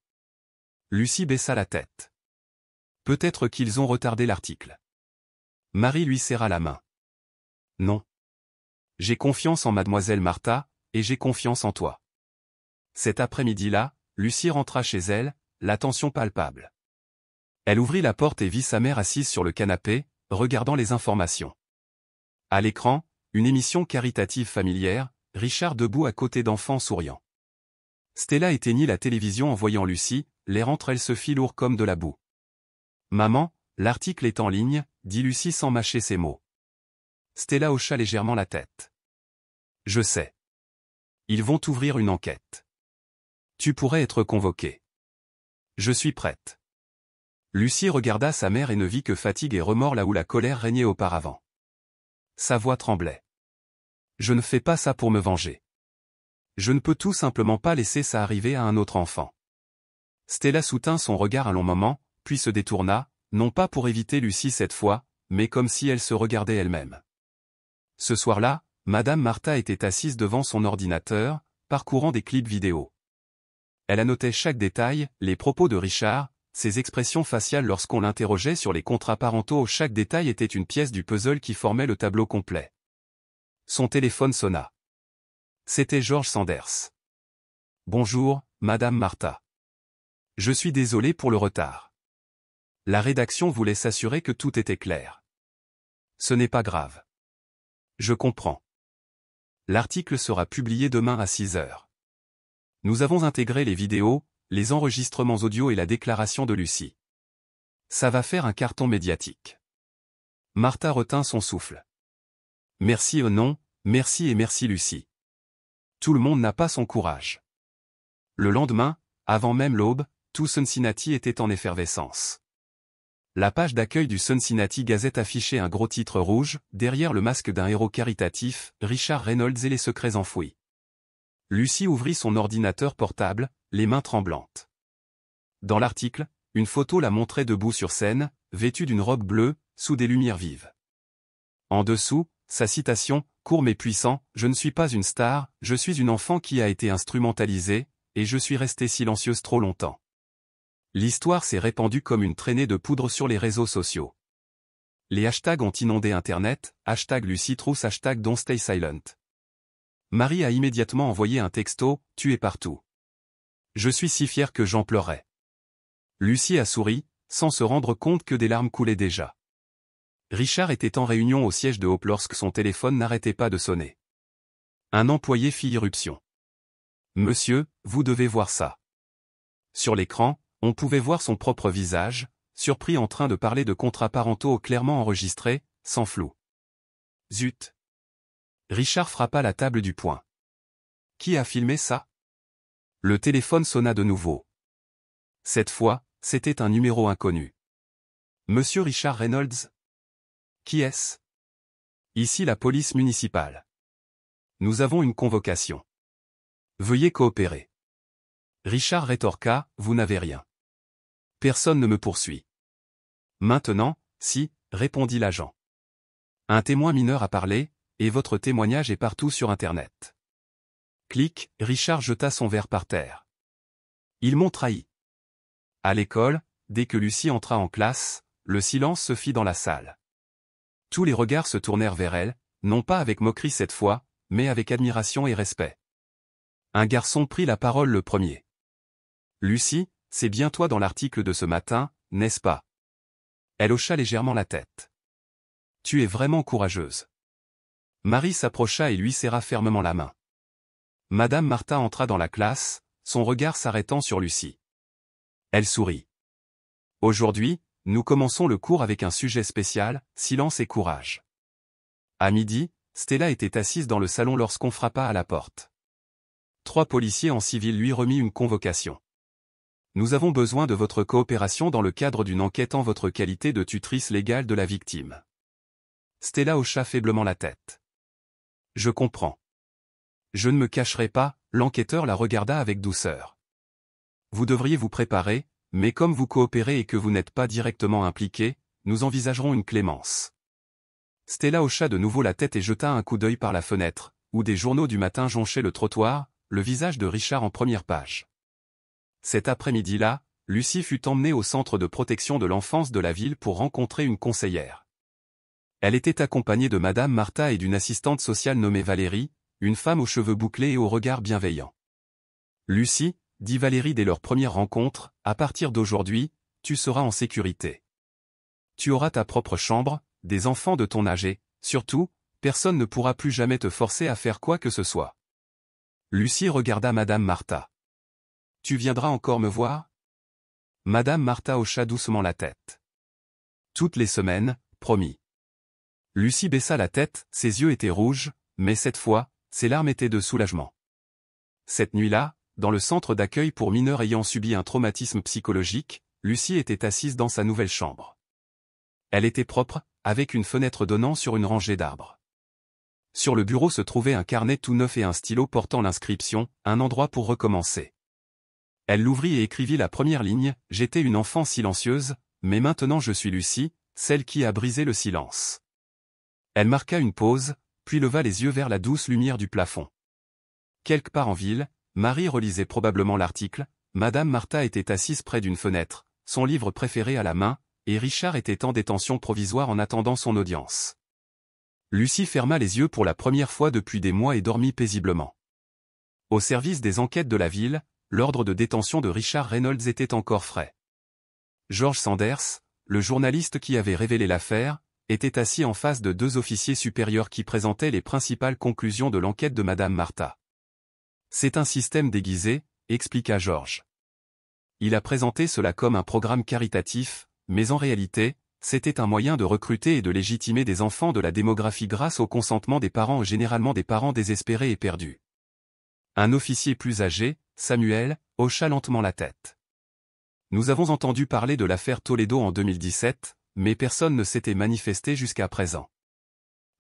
[SPEAKER 1] Lucie baissa la tête. Peut-être qu'ils ont retardé l'article. Marie lui serra la main. « Non. J'ai confiance en mademoiselle Martha, et j'ai confiance en toi. » Cet après-midi-là, Lucie rentra chez elle, la tension palpable. Elle ouvrit la porte et vit sa mère assise sur le canapé, regardant les informations. À l'écran, une émission caritative familière, Richard debout à côté d'enfants souriants. Stella éteignit la télévision en voyant Lucie, l'air entre elles se fit lourd comme de la boue. « Maman, l'article est en ligne, » dit Lucie sans mâcher ses mots. Stella hocha légèrement la tête. « Je sais. Ils vont ouvrir une enquête. Tu pourrais être convoquée. Je suis prête. » Lucie regarda sa mère et ne vit que fatigue et remords là où la colère régnait auparavant. Sa voix tremblait. « Je ne fais pas ça pour me venger. Je ne peux tout simplement pas laisser ça arriver à un autre enfant. » Stella soutint son regard un long moment, puis se détourna, non pas pour éviter Lucie cette fois, mais comme si elle se regardait elle-même. Ce soir-là, Madame Martha était assise devant son ordinateur, parcourant des clips vidéo. Elle annotait chaque détail, les propos de Richard, ses expressions faciales lorsqu'on l'interrogeait sur les contrats parentaux. Chaque détail était une pièce du puzzle qui formait le tableau complet. Son téléphone sonna. C'était George Sanders. « Bonjour, Madame Martha. Je suis désolé pour le retard. La rédaction voulait s'assurer que tout était clair. Ce n'est pas grave. Je comprends. L'article sera publié demain à 6 heures. Nous avons intégré les vidéos, les enregistrements audio et la déclaration de Lucie. Ça va faire un carton médiatique. » Martha retint son souffle. « Merci non, merci et merci Lucie. Tout le monde n'a pas son courage. » Le lendemain, avant même l'aube, tout Cincinnati était en effervescence. La page d'accueil du Cincinnati Gazette affichait un gros titre rouge, derrière le masque d'un héros caritatif, Richard Reynolds et les secrets enfouis. Lucie ouvrit son ordinateur portable, les mains tremblantes. Dans l'article, une photo la montrait debout sur scène, vêtue d'une robe bleue, sous des lumières vives. En dessous, sa citation, court mais puissant, « Je ne suis pas une star, je suis une enfant qui a été instrumentalisée, et je suis restée silencieuse trop longtemps. » L'histoire s'est répandue comme une traînée de poudre sur les réseaux sociaux. Les hashtags ont inondé Internet, hashtag Lucie Trousse, hashtag Don't Stay Silent. Marie a immédiatement envoyé un texto, « Tu es partout. Je suis si fière que j'en pleurais. » Lucie a souri, sans se rendre compte que des larmes coulaient déjà. Richard était en réunion au siège de Hope lorsque son téléphone n'arrêtait pas de sonner. Un employé fit irruption. « Monsieur, vous devez voir ça. » Sur l'écran, on pouvait voir son propre visage, surpris en train de parler de contrats parentaux clairement enregistrés, sans flou. Zut! Richard frappa la table du poing. Qui a filmé ça? Le téléphone sonna de nouveau. Cette fois, c'était un numéro inconnu. Monsieur Richard Reynolds? Qui est-ce? Ici la police municipale. Nous avons une convocation. Veuillez coopérer. Richard rétorqua, vous n'avez rien. Personne ne me poursuit. Maintenant, si, répondit l'agent. Un témoin mineur a parlé, et votre témoignage est partout sur Internet. Clic, Richard jeta son verre par terre. Ils m'ont trahi. À l'école, dès que Lucie entra en classe, le silence se fit dans la salle. Tous les regards se tournèrent vers elle, non pas avec moquerie cette fois, mais avec admiration et respect. Un garçon prit la parole le premier. Lucie, c'est bien toi dans l'article de ce matin, n'est-ce pas? Elle hocha légèrement la tête. Tu es vraiment courageuse. Marie s'approcha et lui serra fermement la main. Madame Martha entra dans la classe, son regard s'arrêtant sur Lucie. Elle sourit. Aujourd'hui, nous commençons le cours avec un sujet spécial, silence et courage. À midi, Stella était assise dans le salon lorsqu'on frappa à la porte. 3 policiers en civil lui remit une convocation. Nous avons besoin de votre coopération dans le cadre d'une enquête en votre qualité de tutrice légale de la victime. Stella hocha faiblement la tête. Je comprends. Je ne me cacherai pas, l'enquêteur la regarda avec douceur. Vous devriez vous préparer, mais comme vous coopérez et que vous n'êtes pas directement impliqué, nous envisagerons une clémence. Stella hocha de nouveau la tête et jeta un coup d'œil par la fenêtre, où des journaux du matin jonchaient le trottoir, le visage de Richard en première page. Cet après-midi-là, Lucie fut emmenée au centre de protection de l'enfance de la ville pour rencontrer une conseillère. Elle était accompagnée de Madame Martha et d'une assistante sociale nommée Valérie, une femme aux cheveux bouclés et au regard bienveillant. Lucie, dit Valérie dès leur première rencontre, à partir d'aujourd'hui, tu seras en sécurité. Tu auras ta propre chambre, des enfants de ton âge et, surtout, personne ne pourra plus jamais te forcer à faire quoi que ce soit. Lucie regarda Madame Martha. Tu viendras encore me voir? Madame Martha hocha doucement la tête. Toutes les semaines, promis. Lucie baissa la tête, ses yeux étaient rouges, mais cette fois, ses larmes étaient de soulagement. Cette nuit-là, dans le centre d'accueil pour mineurs ayant subi un traumatisme psychologique, Lucie était assise dans sa nouvelle chambre. Elle était propre, avec une fenêtre donnant sur une rangée d'arbres. Sur le bureau se trouvait un carnet tout neuf et un stylo portant l'inscription « Un endroit pour recommencer ». Elle l'ouvrit et écrivit la première ligne « J'étais une enfant silencieuse, mais maintenant je suis Lucie, celle qui a brisé le silence ». Elle marqua une pause, puis leva les yeux vers la douce lumière du plafond. Quelque part en ville, Marie relisait probablement l'article, Madame Martha était assise près d'une fenêtre, son livre préféré à la main, et Richard était en détention provisoire en attendant son audience. Lucie ferma les yeux pour la première fois depuis des mois et dormit paisiblement. Au service des enquêtes de la ville, l'ordre de détention de Richard Reynolds était encore frais. George Sanders, le journaliste qui avait révélé l'affaire, était assis en face de 2 officiers supérieurs qui présentaient les principales conclusions de l'enquête de Madame Martha. C'est un système déguisé, expliqua George. Il a présenté cela comme un programme caritatif, mais en réalité, c'était un moyen de recruter et de légitimer des enfants de la démographie grâce au consentement des parents, généralement des parents désespérés et perdus. Un officier plus âgé, Samuel, hocha lentement la tête. Nous avons entendu parler de l'affaire Toledo en 2017, mais personne ne s'était manifesté jusqu'à présent.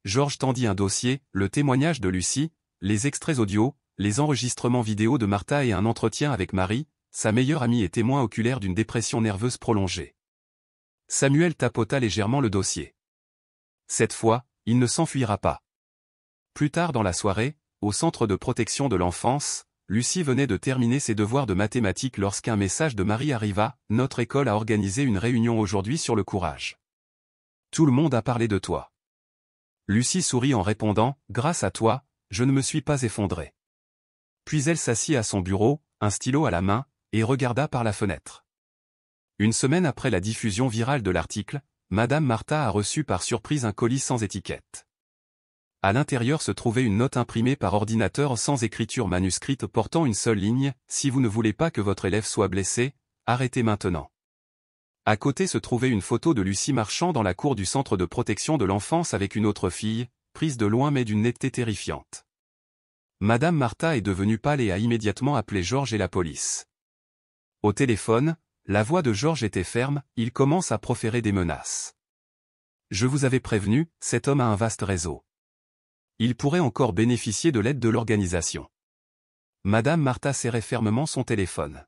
[SPEAKER 1] George tendit un dossier, le témoignage de Lucie, les extraits audio, les enregistrements vidéo de Martha et un entretien avec Marie, sa meilleure amie et témoin oculaire d'une dépression nerveuse prolongée. Samuel tapota légèrement le dossier. Cette fois, il ne s'enfuira pas. Plus tard dans la soirée, au centre de protection de l'enfance, Lucie venait de terminer ses devoirs de mathématiques lorsqu'un message de Marie arriva, « Notre école a organisé une réunion aujourd'hui sur le courage. Tout le monde a parlé de toi. » Lucie sourit en répondant, « Grâce à toi, je ne me suis pas effondrée. » Puis elle s'assit à son bureau, un stylo à la main, et regarda par la fenêtre. Une semaine après la diffusion virale de l'article, Madame Martha a reçu par surprise un colis sans étiquette. À l'intérieur se trouvait une note imprimée par ordinateur sans écriture manuscrite portant une seule ligne, « Si vous ne voulez pas que votre élève soit blessé, arrêtez maintenant. » À côté se trouvait une photo de Lucie marchant dans la cour du centre de protection de l'enfance avec une autre fille, prise de loin mais d'une netteté terrifiante. Madame Martha est devenue pâle et a immédiatement appelé Georges et la police. Au téléphone, la voix de Georges était ferme, il commence à proférer des menaces. Je vous avais prévenu, cet homme a un vaste réseau. Il pourrait encore bénéficier de l'aide de l'organisation. Madame Martha serrait fermement son téléphone.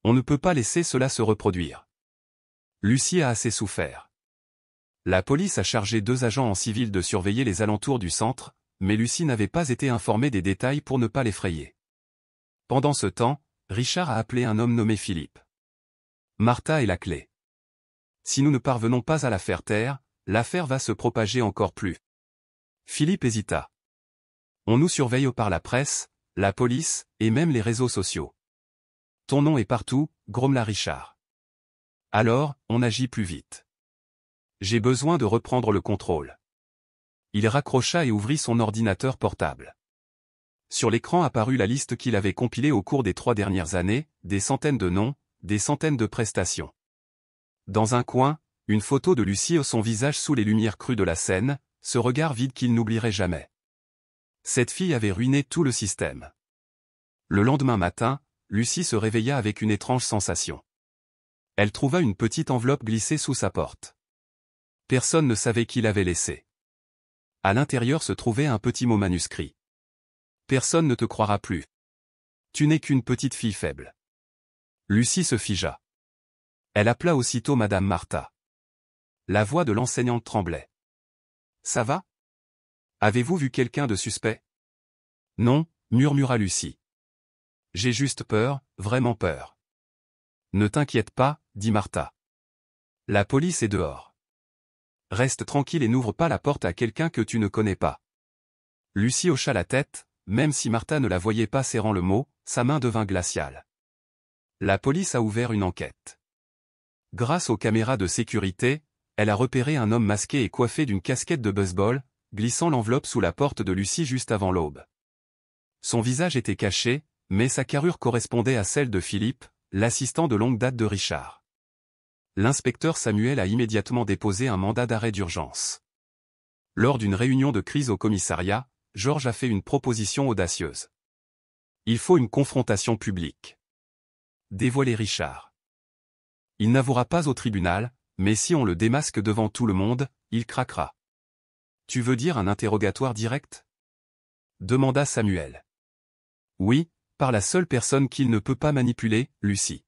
[SPEAKER 1] On ne peut pas laisser cela se reproduire. Lucie a assez souffert. La police a chargé 2 agents en civil de surveiller les alentours du centre, mais Lucie n'avait pas été informée des détails pour ne pas l'effrayer. Pendant ce temps, Richard a appelé un homme nommé Philippe. Martha est la clé. Si nous ne parvenons pas à la faire taire, l'affaire va se propager encore plus. Philippe hésita. On nous surveille par la presse, la police, et même les réseaux sociaux. Ton nom est partout, grommela Richard. Alors, on agit plus vite. J'ai besoin de reprendre le contrôle. Il raccrocha et ouvrit son ordinateur portable. Sur l'écran apparut la liste qu'il avait compilée au cours des 3 dernières années, des centaines de noms, des centaines de prestations. Dans un coin, une photo de Lucie, son visage sous les lumières crues de la scène, ce regard vide qu'il n'oublierait jamais. Cette fille avait ruiné tout le système. Le lendemain matin, Lucie se réveilla avec une étrange sensation. Elle trouva une petite enveloppe glissée sous sa porte. Personne ne savait qui l'avait laissée. À l'intérieur se trouvait un petit mot manuscrit. Personne ne te croira plus. Tu n'es qu'une petite fille faible. Lucie se figea. Elle appela aussitôt Madame Martha. La voix de l'enseignante tremblait. Ça va? Avez-vous vu quelqu'un de suspect? Non, murmura Lucie. J'ai juste peur, vraiment peur. Ne t'inquiète pas, dit Martha. La police est dehors. Reste tranquille et n'ouvre pas la porte à quelqu'un que tu ne connais pas. Lucie hocha la tête, même si Martha ne la voyait pas serrant le mot, sa main devint glaciale. La police a ouvert une enquête. Grâce aux caméras de sécurité, elle a repéré un homme masqué et coiffé d'une casquette de baseball, glissant l'enveloppe sous la porte de Lucie juste avant l'aube. Son visage était caché, mais sa carrure correspondait à celle de Philippe, l'assistant de longue date de Richard. L'inspecteur Samuel a immédiatement déposé un mandat d'arrêt d'urgence. Lors d'une réunion de crise au commissariat, Georges a fait une proposition audacieuse. Il faut une confrontation publique. Dévoiler Richard. Il n'avouera pas au tribunal, mais si on le démasque devant tout le monde, il craquera. Tu veux dire un interrogatoire direct? Demanda Samuel. Oui, par la seule personne qu'il ne peut pas manipuler, Lucie.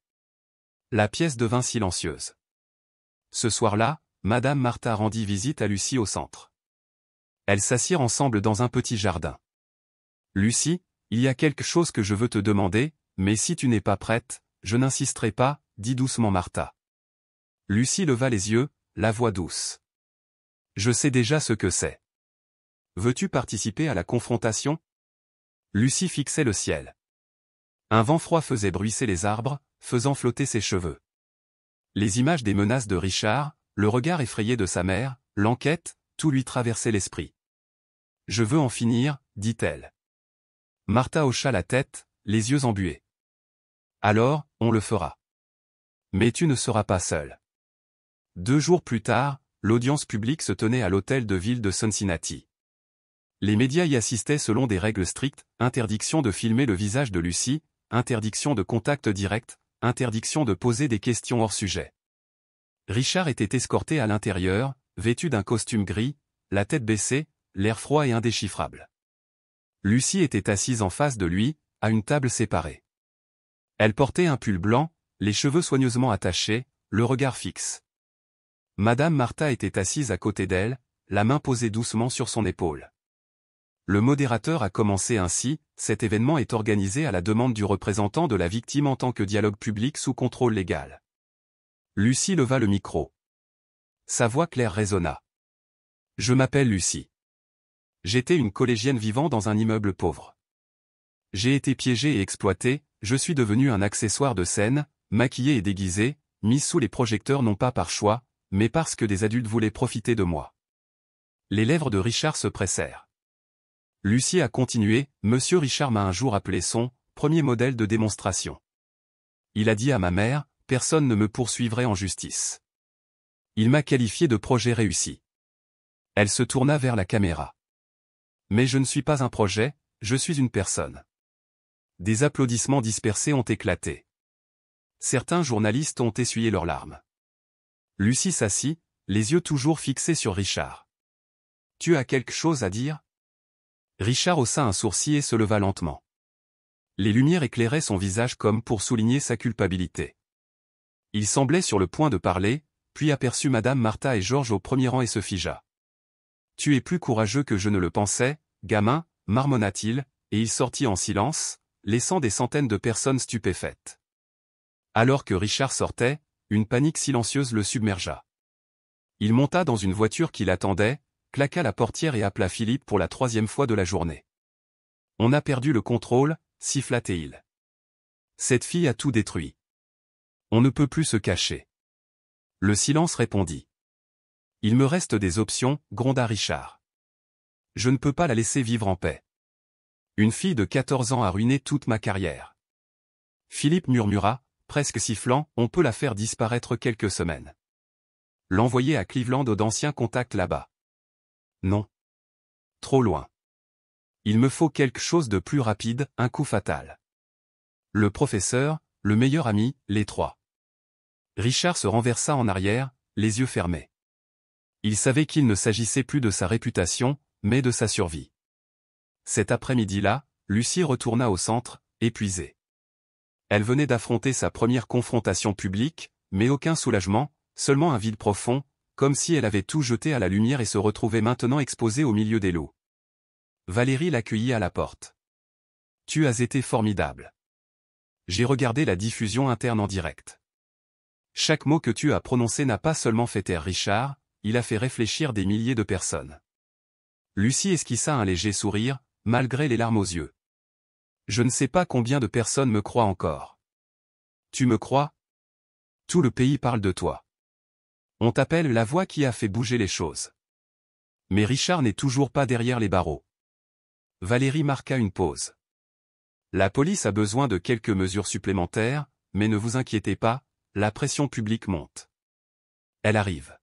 [SPEAKER 1] La pièce devint silencieuse. Ce soir-là, Madame Martha rendit visite à Lucie au centre. Elles s'assirent ensemble dans un petit jardin. Lucie, il y a quelque chose que je veux te demander, mais si tu n'es pas prête, je n'insisterai pas, dit doucement Martha. Lucie leva les yeux, la voix douce. Je sais déjà ce que c'est. Veux-tu participer à la confrontation? Lucie fixait le ciel. Un vent froid faisait bruisser les arbres, faisant flotter ses cheveux. Les images des menaces de Richard, le regard effrayé de sa mère, l'enquête, tout lui traversait l'esprit. Je veux en finir, dit-elle. Martha hocha la tête, les yeux embués. Alors, on le fera. Mais tu ne seras pas seul. 2 jours plus tard, l'audience publique se tenait à l'hôtel de ville de Cincinnati. Les médias y assistaient selon des règles strictes, interdiction de filmer le visage de Lucie, interdiction de contact direct, interdiction de poser des questions hors sujet. Richard était escorté à l'intérieur, vêtu d'un costume gris, la tête baissée, l'air froid et indéchiffrable. Lucie était assise en face de lui, à une table séparée. Elle portait un pull blanc, les cheveux soigneusement attachés, le regard fixe. Madame Martha était assise à côté d'elle, la main posée doucement sur son épaule. Le modérateur a commencé ainsi, cet événement est organisé à la demande du représentant de la victime en tant que dialogue public sous contrôle légal. Lucie leva le micro. Sa voix claire résonna. Je m'appelle Lucie. J'étais une collégienne vivant dans un immeuble pauvre. J'ai été piégée et exploitée, je suis devenue un accessoire de scène, maquillée et déguisée, mise sous les projecteurs non pas par choix, mais parce que des adultes voulaient profiter de moi. Les lèvres de Richard se pressèrent. Lucie a continué, Monsieur Richard m'a un jour appelé son premier modèle de démonstration. Il a dit à ma mère, personne ne me poursuivrait en justice. Il m'a qualifié de projet réussi. Elle se tourna vers la caméra. Mais je ne suis pas un projet, je suis une personne. Des applaudissements dispersés ont éclaté. Certains journalistes ont essuyé leurs larmes. Lucie s'assit, les yeux toujours fixés sur Richard. « Tu as quelque chose à dire ?» Richard haussa un sourcil et se leva lentement. Les lumières éclairaient son visage comme pour souligner sa culpabilité. Il semblait sur le point de parler, puis aperçut Madame Martha et Georges au premier rang et se figea. « Tu es plus courageux que je ne le pensais, gamin, marmonna-t-il, et il sortit en silence, laissant des centaines de personnes stupéfaites. Alors que Richard sortait, une panique silencieuse le submergea. Il monta dans une voiture qui l'attendait, claqua la portière et appela Philippe pour la 3e fois de la journée. « On a perdu le contrôle » siffla-t-il. « Cette fille a tout détruit. On ne peut plus se cacher. » Le silence répondit. « Il me reste des options » gronda Richard. « Je ne peux pas la laisser vivre en paix. Une fille de 14 ans a ruiné toute ma carrière. » Philippe murmura, presque sifflant, « On peut la faire disparaître quelques semaines. L'envoyer à Cleveland ou d'anciens contacts là-bas. Non. Trop loin. Il me faut quelque chose de plus rapide, un coup fatal. Le professeur, le meilleur ami, les trois. » Richard se renversa en arrière, les yeux fermés. Il savait qu'il ne s'agissait plus de sa réputation, mais de sa survie. Cet après-midi-là, Lucie retourna au centre, épuisée. Elle venait d'affronter sa première confrontation publique, mais aucun soulagement, seulement un vide profond, comme si elle avait tout jeté à la lumière et se retrouvait maintenant exposée au milieu des loups. Valérie l'accueillit à la porte. « Tu as été formidable. J'ai regardé la diffusion interne en direct. Chaque mot que tu as prononcé n'a pas seulement fait taire Richard, il a fait réfléchir des milliers de personnes. » Lucie esquissa un léger sourire, malgré les larmes aux yeux. « Je ne sais pas combien de personnes me croient encore. »« Tu me crois ? Tout le pays parle de toi. On t'appelle la voix qui a fait bouger les choses. » Mais Richard n'est toujours pas derrière les barreaux. Valérie marqua une pause. « La police a besoin de quelques mesures supplémentaires, mais ne vous inquiétez pas, la pression publique monte. Elle arrive. »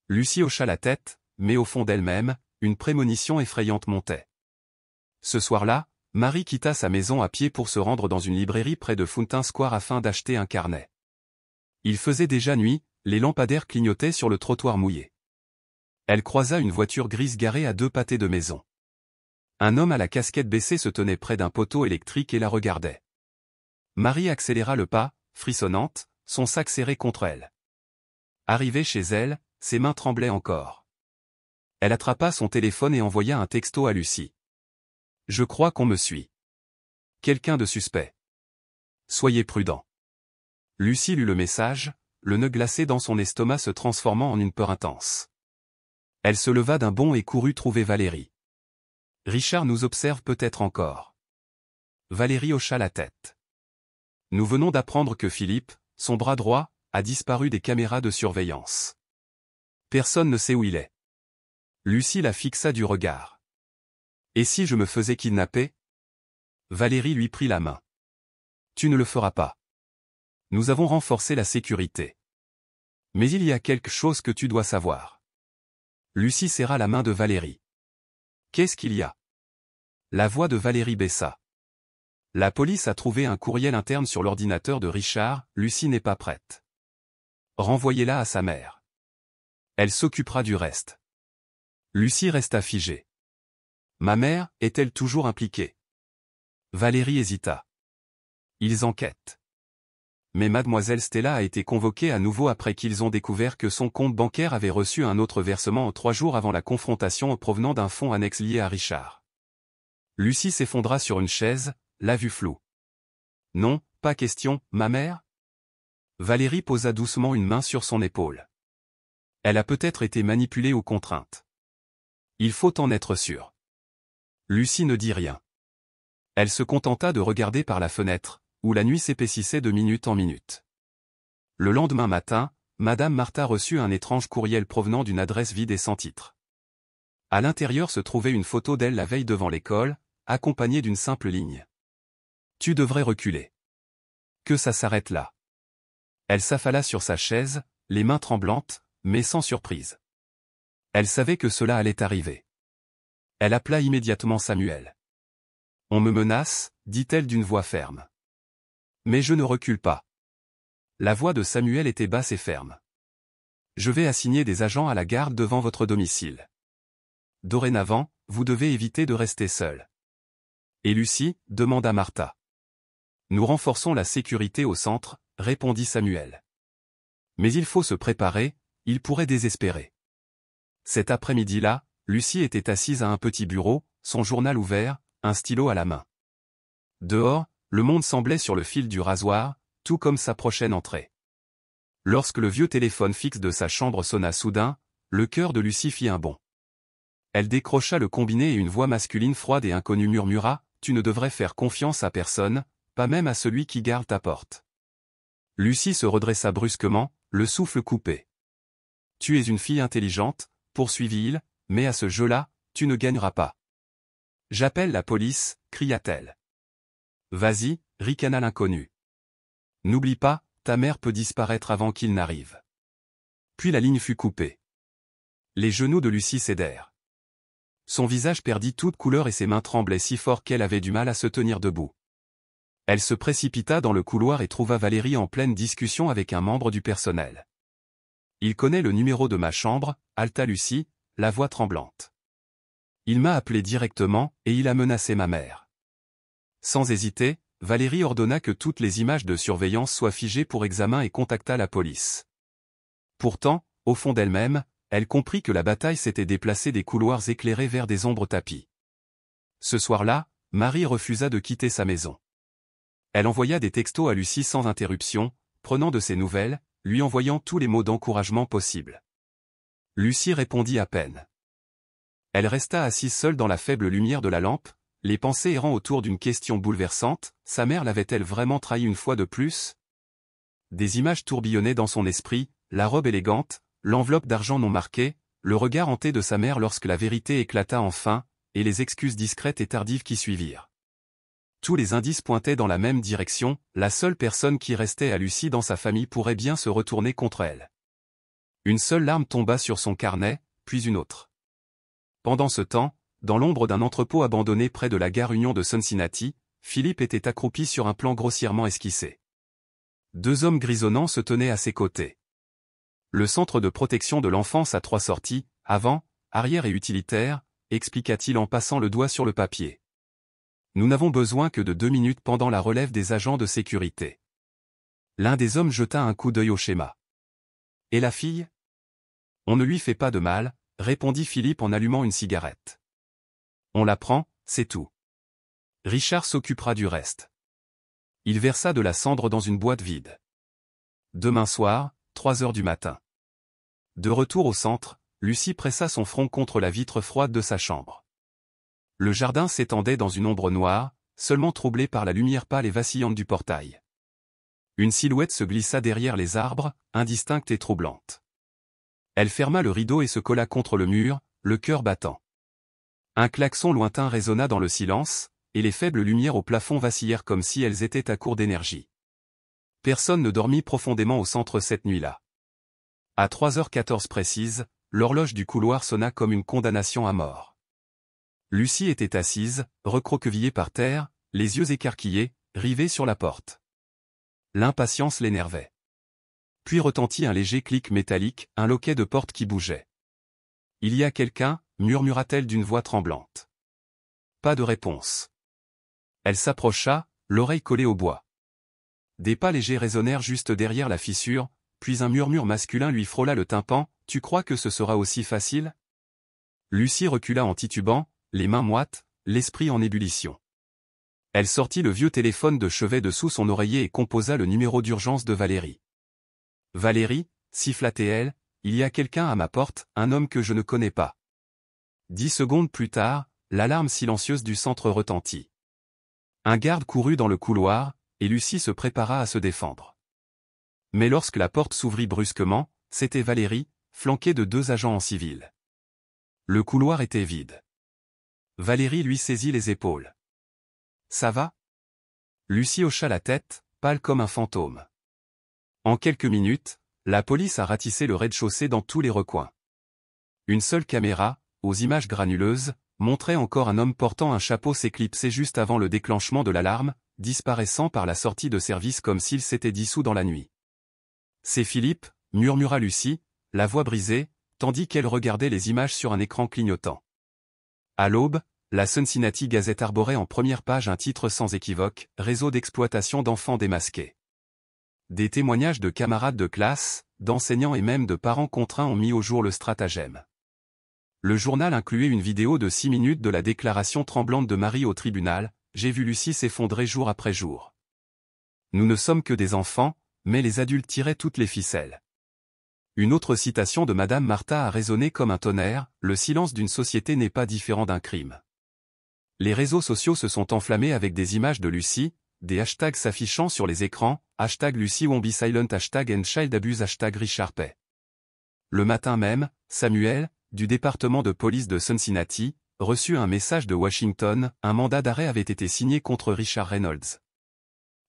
[SPEAKER 1] Lucie hocha la tête, mais au fond d'elle-même, une prémonition effrayante montait. Ce soir-là, Marie quitta sa maison à pied pour se rendre dans une librairie près de Fountain Square afin d'acheter un carnet. Il faisait déjà nuit, les lampadaires clignotaient sur le trottoir mouillé. Elle croisa une voiture grise garée à 2 pâtés de maison. Un homme à la casquette baissée se tenait près d'un poteau électrique et la regardait. Marie accéléra le pas, frissonnante, son sac serré contre elle. Arrivée chez elle, ses mains tremblaient encore. Elle attrapa son téléphone et envoya un texto à Lucie. « Je crois qu'on me suit. Quelqu'un de suspect. Soyez prudent. » Lucie lut le message, le nœud glacé dans son estomac se transformant en une peur intense. Elle se leva d'un bond et courut trouver Valérie. « Richard nous observe peut-être encore. » Valérie hocha la tête. « Nous venons d'apprendre que Philippe, son bras droit, a disparu des caméras de surveillance. Personne ne sait où il est. » Lucie la fixa du regard. « Et si je me faisais kidnapper ?» Valérie lui prit la main. « Tu ne le feras pas. Nous avons renforcé la sécurité. Mais il y a quelque chose que tu dois savoir. » Lucie serra la main de Valérie. « Qu'est-ce qu'il y a ?» La voix de Valérie baissa. « La police a trouvé un courriel interne sur l'ordinateur de Richard, Lucie n'est pas prête. Renvoyez-la à sa mère. Elle s'occupera du reste. » Lucie resta figée. « Ma mère, est-elle toujours impliquée ?» Valérie hésita. « Ils enquêtent. Mais mademoiselle Stella a été convoquée à nouveau après qu'ils ont découvert que son compte bancaire avait reçu un autre versement 3 jours avant la confrontation provenant d'un fonds annexe lié à Richard. » Lucie s'effondra sur une chaise, la vue floue. « Non, pas question, ma mère ?» Valérie posa doucement une main sur son épaule. « Elle a peut-être été manipulée ou contrainte. Il faut en être sûr. » Lucie ne dit rien. Elle se contenta de regarder par la fenêtre, où la nuit s'épaississait de minute en minute. Le lendemain matin, Madame Martha reçut un étrange courriel provenant d'une adresse vide et sans titre. À l'intérieur se trouvait une photo d'elle la veille devant l'école, accompagnée d'une simple ligne. « Tu devrais reculer. Que ça s'arrête là. » Elle s'affala sur sa chaise, les mains tremblantes, mais sans surprise. Elle savait que cela allait arriver. Elle appela immédiatement Samuel. « On me menace, dit-elle d'une voix ferme. Mais je ne recule pas. » La voix de Samuel était basse et ferme. « Je vais assigner des agents à la garde devant votre domicile. Dorénavant, vous devez éviter de rester seul. » « Et Lucie ?» demanda Martha. « Nous renforçons la sécurité au centre, » répondit Samuel. « Mais il faut se préparer, il pourrait désespérer. » Cet après-midi-là, Lucie était assise à un petit bureau, son journal ouvert, un stylo à la main. Dehors, le monde semblait sur le fil du rasoir, tout comme sa prochaine entrée. Lorsque le vieux téléphone fixe de sa chambre sonna soudain, le cœur de Lucie fit un bond. Elle décrocha le combiné et une voix masculine froide et inconnue murmura « Tu ne devrais faire confiance à personne, pas même à celui qui garde ta porte. » Lucie se redressa brusquement, le souffle coupé. « Tu es une fille intelligente, poursuivit-il, mais à ce jeu-là, tu ne gagneras pas. »« J'appelle la police, » cria-t-elle. « Vas-y, » ricana l'inconnu. « N'oublie pas, ta mère peut disparaître avant qu'il n'arrive. » Puis la ligne fut coupée. Les genoux de Lucie cédèrent. Son visage perdit toute couleur et ses mains tremblaient si fort qu'elle avait du mal à se tenir debout. Elle se précipita dans le couloir et trouva Valérie en pleine discussion avec un membre du personnel. « Il connaît le numéro de ma chambre, » haleta Lucie, la voix tremblante. « Il m'a appelé directement, et il a menacé ma mère. » Sans hésiter, Valérie ordonna que toutes les images de surveillance soient figées pour examen et contacta la police. Pourtant, au fond d'elle-même, elle comprit que la bataille s'était déplacée des couloirs éclairés vers des ombres tapies. Ce soir-là, Marie refusa de quitter sa maison. Elle envoya des textos à Lucie sans interruption, prenant de ses nouvelles, lui envoyant tous les mots d'encouragement possibles. Lucie répondit à peine. Elle resta assise seule dans la faible lumière de la lampe, les pensées errant autour d'une question bouleversante, sa mère l'avait-elle vraiment trahi une fois de plus? Des images tourbillonnaient dans son esprit, la robe élégante, l'enveloppe d'argent non marquée, le regard hanté de sa mère lorsque la vérité éclata enfin, et les excuses discrètes et tardives qui suivirent. Tous les indices pointaient dans la même direction, la seule personne qui restait à Lucie dans sa famille pourrait bien se retourner contre elle. Une seule larme tomba sur son carnet, puis une autre. Pendant ce temps, dans l'ombre d'un entrepôt abandonné près de la gare Union de Cincinnati, Philippe était accroupi sur un plan grossièrement esquissé. Deux hommes grisonnants se tenaient à ses côtés. Le centre de protection de l'enfance a 3 sorties, avant, arrière et utilitaire, expliqua-t-il en passant le doigt sur le papier. Nous n'avons besoin que de 2 minutes pendant la relève des agents de sécurité. L'un des hommes jeta un coup d'œil au schéma. Et la fille? On ne lui fait pas de mal, répondit Philippe en allumant une cigarette. On la prend, c'est tout. Richard s'occupera du reste. Il versa de la cendre dans une boîte vide. Demain soir, 3 heures du matin. De retour au centre, Lucie pressa son front contre la vitre froide de sa chambre. Le jardin s'étendait dans une ombre noire, seulement troublée par la lumière pâle et vacillante du portail. Une silhouette se glissa derrière les arbres, indistincte et troublante. Elle ferma le rideau et se colla contre le mur, le cœur battant. Un klaxon lointain résonna dans le silence, et les faibles lumières au plafond vacillèrent comme si elles étaient à court d'énergie. Personne ne dormit profondément au centre cette nuit-là. À 3h14 précises, l'horloge du couloir sonna comme une condamnation à mort. Lucie était assise, recroquevillée par terre, les yeux écarquillés, rivée sur la porte. L'impatience l'énervait. Puis retentit un léger clic métallique, un loquet de porte qui bougeait. « Il y a quelqu'un » murmura-t-elle d'une voix tremblante. Pas de réponse. Elle s'approcha, l'oreille collée au bois. Des pas légers résonnèrent juste derrière la fissure, puis un murmure masculin lui frôla le tympan. « Tu crois que ce sera aussi facile ?» Lucie recula en titubant, les mains moites, l'esprit en ébullition. Elle sortit le vieux téléphone de chevet de sous son oreiller et composa le numéro d'urgence de Valérie. « Valérie, » siffla-t-elle, « il y a quelqu'un à ma porte, un homme que je ne connais pas. » 10 secondes plus tard, l'alarme silencieuse du centre retentit. Un garde courut dans le couloir, et Lucie se prépara à se défendre. Mais lorsque la porte s'ouvrit brusquement, c'était Valérie, flanquée de 2 agents en civil. Le couloir était vide. Valérie lui saisit les épaules. « Ça va ?» Lucie hocha la tête, pâle comme un fantôme. En quelques minutes, la police a ratissé le rez-de-chaussée dans tous les recoins. Une seule caméra, aux images granuleuses, montrait encore un homme portant un chapeau s'éclipser juste avant le déclenchement de l'alarme, disparaissant par la sortie de service comme s'il s'était dissous dans la nuit. « C'est Philippe » murmura Lucie, la voix brisée, tandis qu'elle regardait les images sur un écran clignotant. À l'aube, la Cincinnati Gazette arborait en première page un titre sans équivoque, « Réseau d'exploitation d'enfants démasqués ». Des témoignages de camarades de classe, d'enseignants et même de parents contraints ont mis au jour le stratagème. Le journal incluait une vidéo de 6 minutes de la déclaration tremblante de Marie au tribunal, « J'ai vu Lucie s'effondrer jour après jour. Nous ne sommes que des enfants, mais les adultes tiraient toutes les ficelles. » Une autre citation de Madame Martha a résonné comme un tonnerre, « Le silence d'une société n'est pas différent d'un crime. » Les réseaux sociaux se sont enflammés avec des images de Lucie, des hashtags s'affichant sur les écrans, hashtag Lucie won't be silent, hashtag and child abuse, hashtag Richard Pay. Le matin même, Samuel, du département de police de Cincinnati, reçut un message de Washington, un mandat d'arrêt avait été signé contre Richard Reynolds.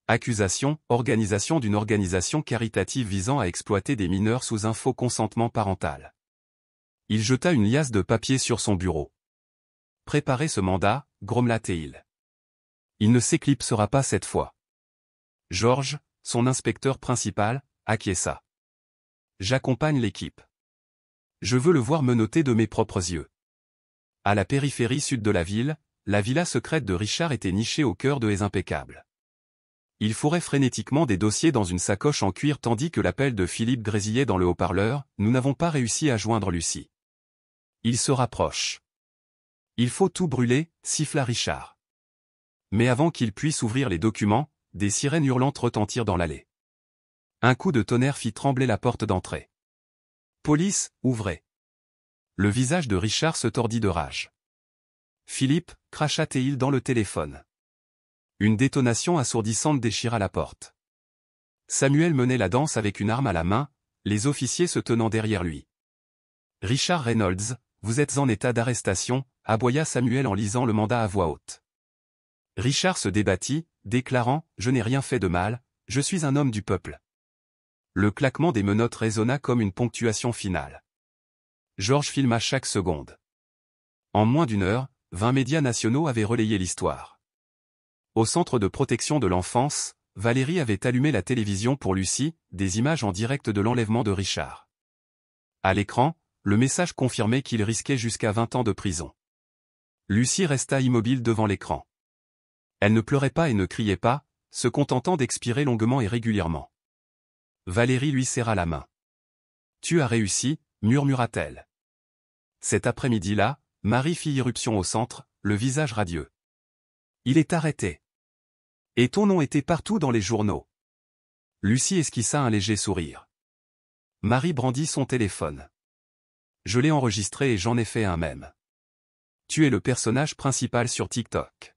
[SPEAKER 1] Accusation, organisation d'une organisation caritative visant à exploiter des mineurs sous un faux consentement parental. Il jeta une liasse de papier sur son bureau. Préparez ce mandat, grommela-t-il. Il ne s'éclipsera pas cette fois. George, son inspecteur principal, acquiesça. J'accompagne l'équipe. Je veux le voir menotter de mes propres yeux. À la périphérie sud de la ville, la villa secrète de Richard était nichée au cœur de haies impeccables. Il fourrait frénétiquement des dossiers dans une sacoche en cuir tandis que l'appel de Philippe grésillait dans le haut-parleur, « Nous n'avons pas réussi à joindre Lucie. » Il se rapproche. « Il faut tout brûler » siffla Richard. Mais avant qu'il puisse ouvrir les documents, des sirènes hurlantes retentirent dans l'allée. Un coup de tonnerre fit trembler la porte d'entrée. « Police, ouvrez !» Le visage de Richard se tordit de rage. « Philippe » cracha-t-il dans le téléphone. Une détonation assourdissante déchira la porte. Samuel menait la danse avec une arme à la main, les officiers se tenant derrière lui. « Richard Reynolds, vous êtes en état d'arrestation » aboya Samuel en lisant le mandat à voix haute. Richard se débattit, déclarant « Je n'ai rien fait de mal, je suis un homme du peuple. » Le claquement des menottes résonna comme une ponctuation finale. George filma chaque seconde. En moins d'une heure, 20 médias nationaux avaient relayé l'histoire. Au centre de protection de l'enfance, Valérie avait allumé la télévision pour Lucie, des images en direct de l'enlèvement de Richard. À l'écran, le message confirmait qu'il risquait jusqu'à 20 ans de prison. Lucie resta immobile devant l'écran. Elle ne pleurait pas et ne criait pas, se contentant d'expirer longuement et régulièrement. Valérie lui serra la main. « Tu as réussi » murmura-t-elle. Cet après-midi-là, Marie fit irruption au centre, le visage radieux. « Il est arrêté. Et ton nom était partout dans les journaux. » Lucie esquissa un léger sourire. Marie brandit son téléphone. « Je l'ai enregistré et j'en ai fait un mème. Tu es le personnage principal sur TikTok. »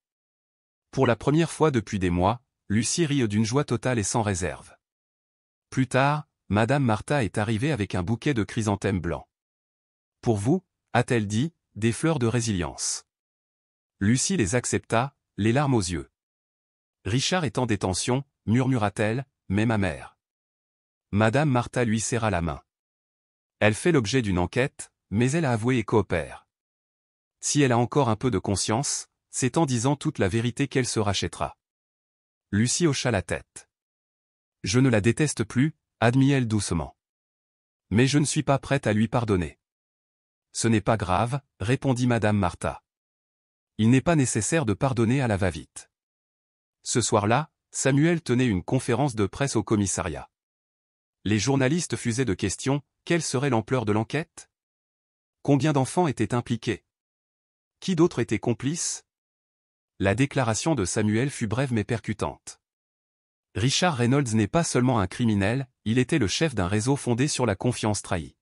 [SPEAKER 1] Pour la première fois depuis des mois, Lucie rit d'une joie totale et sans réserve. Plus tard, Madame Martha est arrivée avec un bouquet de chrysanthèmes blancs. « Pour vous, » a-t-elle dit, « des fleurs de résilience. » Lucie les accepta, les larmes aux yeux. « Richard est en détention, » murmura-t-elle, « mais ma mère. » Madame Martha lui serra la main. Elle fait l'objet d'une enquête, mais elle a avoué et coopère. Si elle a encore un peu de conscience, c'est en disant toute la vérité qu'elle se rachètera. Lucie hocha la tête. « Je ne la déteste plus » admit-elle doucement. « Mais je ne suis pas prête à lui pardonner. »« Ce n'est pas grave » répondit Madame Martha. « Il n'est pas nécessaire de pardonner à la va-vite. » Ce soir-là, Samuel tenait une conférence de presse au commissariat. Les journalistes fusaient de questions, quelle serait l'ampleur de l'enquête? Combien d'enfants étaient impliqués? Qui d'autres étaient complices? La déclaration de Samuel fut brève mais percutante. Richard Reynolds n'est pas seulement un criminel, il était le chef d'un réseau fondé sur la confiance trahie.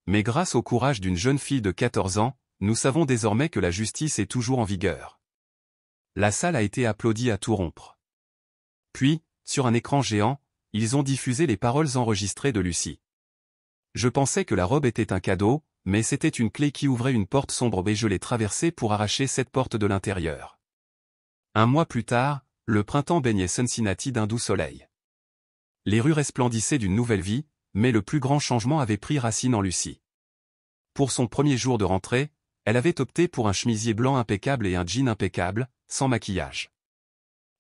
[SPEAKER 1] Mais grâce au courage d'une jeune fille de 14 ans, nous savons désormais que la justice est toujours en vigueur. La salle a été applaudie à tout rompre. Puis, sur un écran géant, ils ont diffusé les paroles enregistrées de Lucie. Je pensais que la robe était un cadeau, mais c'était une clé qui ouvrait une porte sombre et je l'ai traversée pour arracher cette porte de l'intérieur. Un mois plus tard, le printemps baignait Cincinnati d'un doux soleil. Les rues resplendissaient d'une nouvelle vie, mais le plus grand changement avait pris racine en Lucie. Pour son premier jour de rentrée, Elle avait opté pour un chemisier blanc impeccable et un jean impeccable, sans maquillage.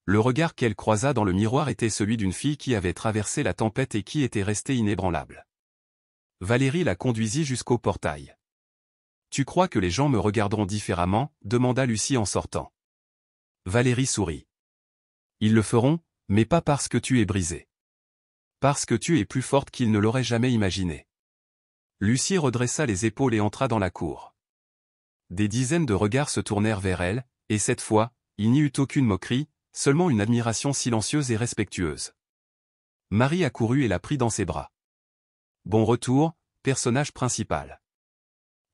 [SPEAKER 1] Le regard qu'elle croisa dans le miroir était celui d'une fille qui avait traversé la tempête et qui était restée inébranlable. Valérie la conduisit jusqu'au portail. « Tu crois que les gens me regarderont différemment ?» demanda Lucie en sortant. Valérie sourit. « Ils le feront, mais pas parce que tu es brisée. Parce que tu es plus forte qu'ils ne l'auraient jamais imaginé. » Lucie redressa les épaules et entra dans la cour. Des dizaines de regards se tournèrent vers elle, et cette fois, il n'y eut aucune moquerie, seulement une admiration silencieuse et respectueuse. Marie accourut et la prit dans ses bras. « Bon retour, personnage principal. »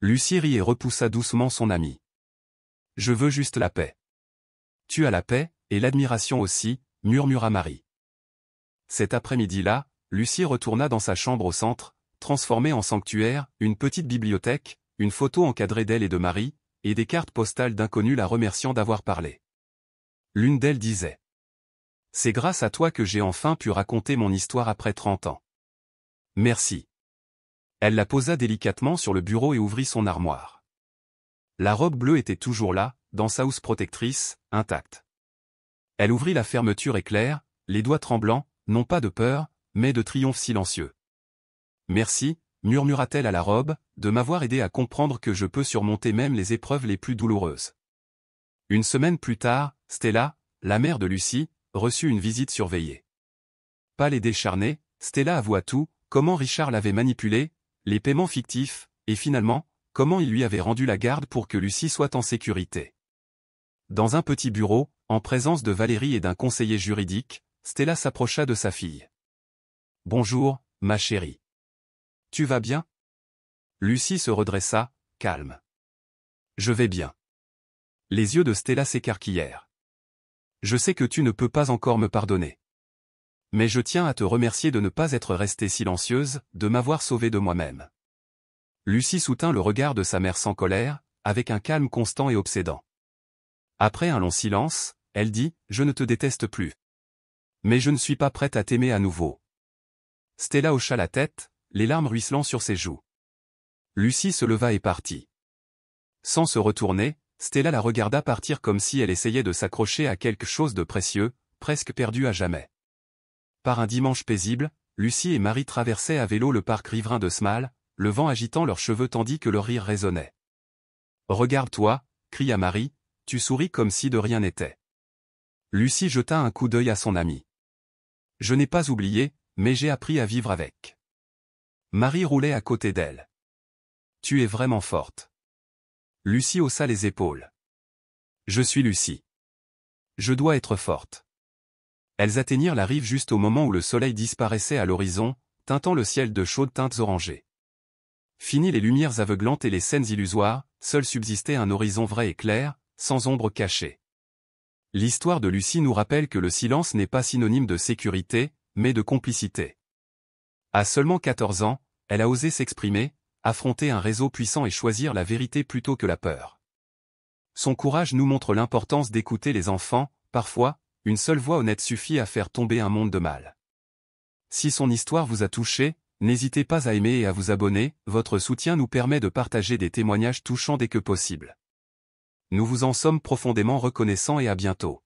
[SPEAKER 1] Lucie rit et repoussa doucement son amie. « Je veux juste la paix. »« Tu as la paix, et l'admiration aussi, » murmura Marie. Cet après-midi-là, Lucie retourna dans sa chambre au centre, transformée en sanctuaire, une petite bibliothèque, une photo encadrée d'elle et de Marie, et des cartes postales d'inconnus la remerciant d'avoir parlé. L'une d'elles disait « C'est grâce à toi que j'ai enfin pu raconter mon histoire après 30 ans. Merci. » Elle la posa délicatement sur le bureau et ouvrit son armoire. La robe bleue était toujours là, dans sa housse protectrice, intacte. Elle ouvrit la fermeture éclair, les doigts tremblants, non pas de peur, mais de triomphe silencieux. « Merci, » murmura-t-elle à la robe, « de m'avoir aidé à comprendre que je peux surmonter même les épreuves les plus douloureuses. » Une semaine plus tard, Stella, la mère de Lucie, reçut une visite surveillée. Pâle et décharnée, Stella avoua tout, comment Richard l'avait manipulée, les paiements fictifs, et finalement, comment il lui avait rendu la garde pour que Lucie soit en sécurité. Dans un petit bureau, en présence de Valérie et d'un conseiller juridique, Stella s'approcha de sa fille. « Bonjour, ma chérie. Tu vas bien ?» Lucie se redressa, calme. « Je vais bien. » Les yeux de Stella s'écarquillèrent. « Je sais que tu ne peux pas encore me pardonner. Mais je tiens à te remercier de ne pas être restée silencieuse, de m'avoir sauvée de moi-même. » Lucie soutint le regard de sa mère sans colère, avec un calme constant et obsédant. Après un long silence, elle dit « Je ne te déteste plus. Mais je ne suis pas prête à t'aimer à nouveau. » Stella hocha la tête, les larmes ruisselant sur ses joues. Lucie se leva et partit. Sans se retourner, Stella la regarda partir comme si elle essayait de s'accrocher à quelque chose de précieux, presque perdu à jamais. Par un dimanche paisible, Lucie et Marie traversaient à vélo le parc riverain de Smale, le vent agitant leurs cheveux tandis que leur rire résonnait. « Regarde-toi » cria Marie, « tu souris comme si de rien n'était. » Lucie jeta un coup d'œil à son amie. « Je n'ai pas oublié, mais j'ai appris à vivre avec. » Marie roulait à côté d'elle. « Tu es vraiment forte. » Lucie haussa les épaules. « Je suis Lucie. Je dois être forte. » Elles atteignirent la rive juste au moment où le soleil disparaissait à l'horizon, teintant le ciel de chaudes teintes orangées. Fini les lumières aveuglantes et les scènes illusoires, seul subsistait un horizon vrai et clair, sans ombre cachée. L'histoire de Lucie nous rappelle que le silence n'est pas synonyme de sécurité, mais de complicité. À seulement 14 ans, elle a osé s'exprimer, affronter un réseau puissant et choisir la vérité plutôt que la peur. Son courage nous montre l'importance d'écouter les enfants, parfois, une seule voix honnête suffit à faire tomber un monde de mal. Si son histoire vous a touché, n'hésitez pas à aimer et à vous abonner, votre soutien nous permet de partager des témoignages touchants dès que possible. Nous vous en sommes profondément reconnaissants et à bientôt.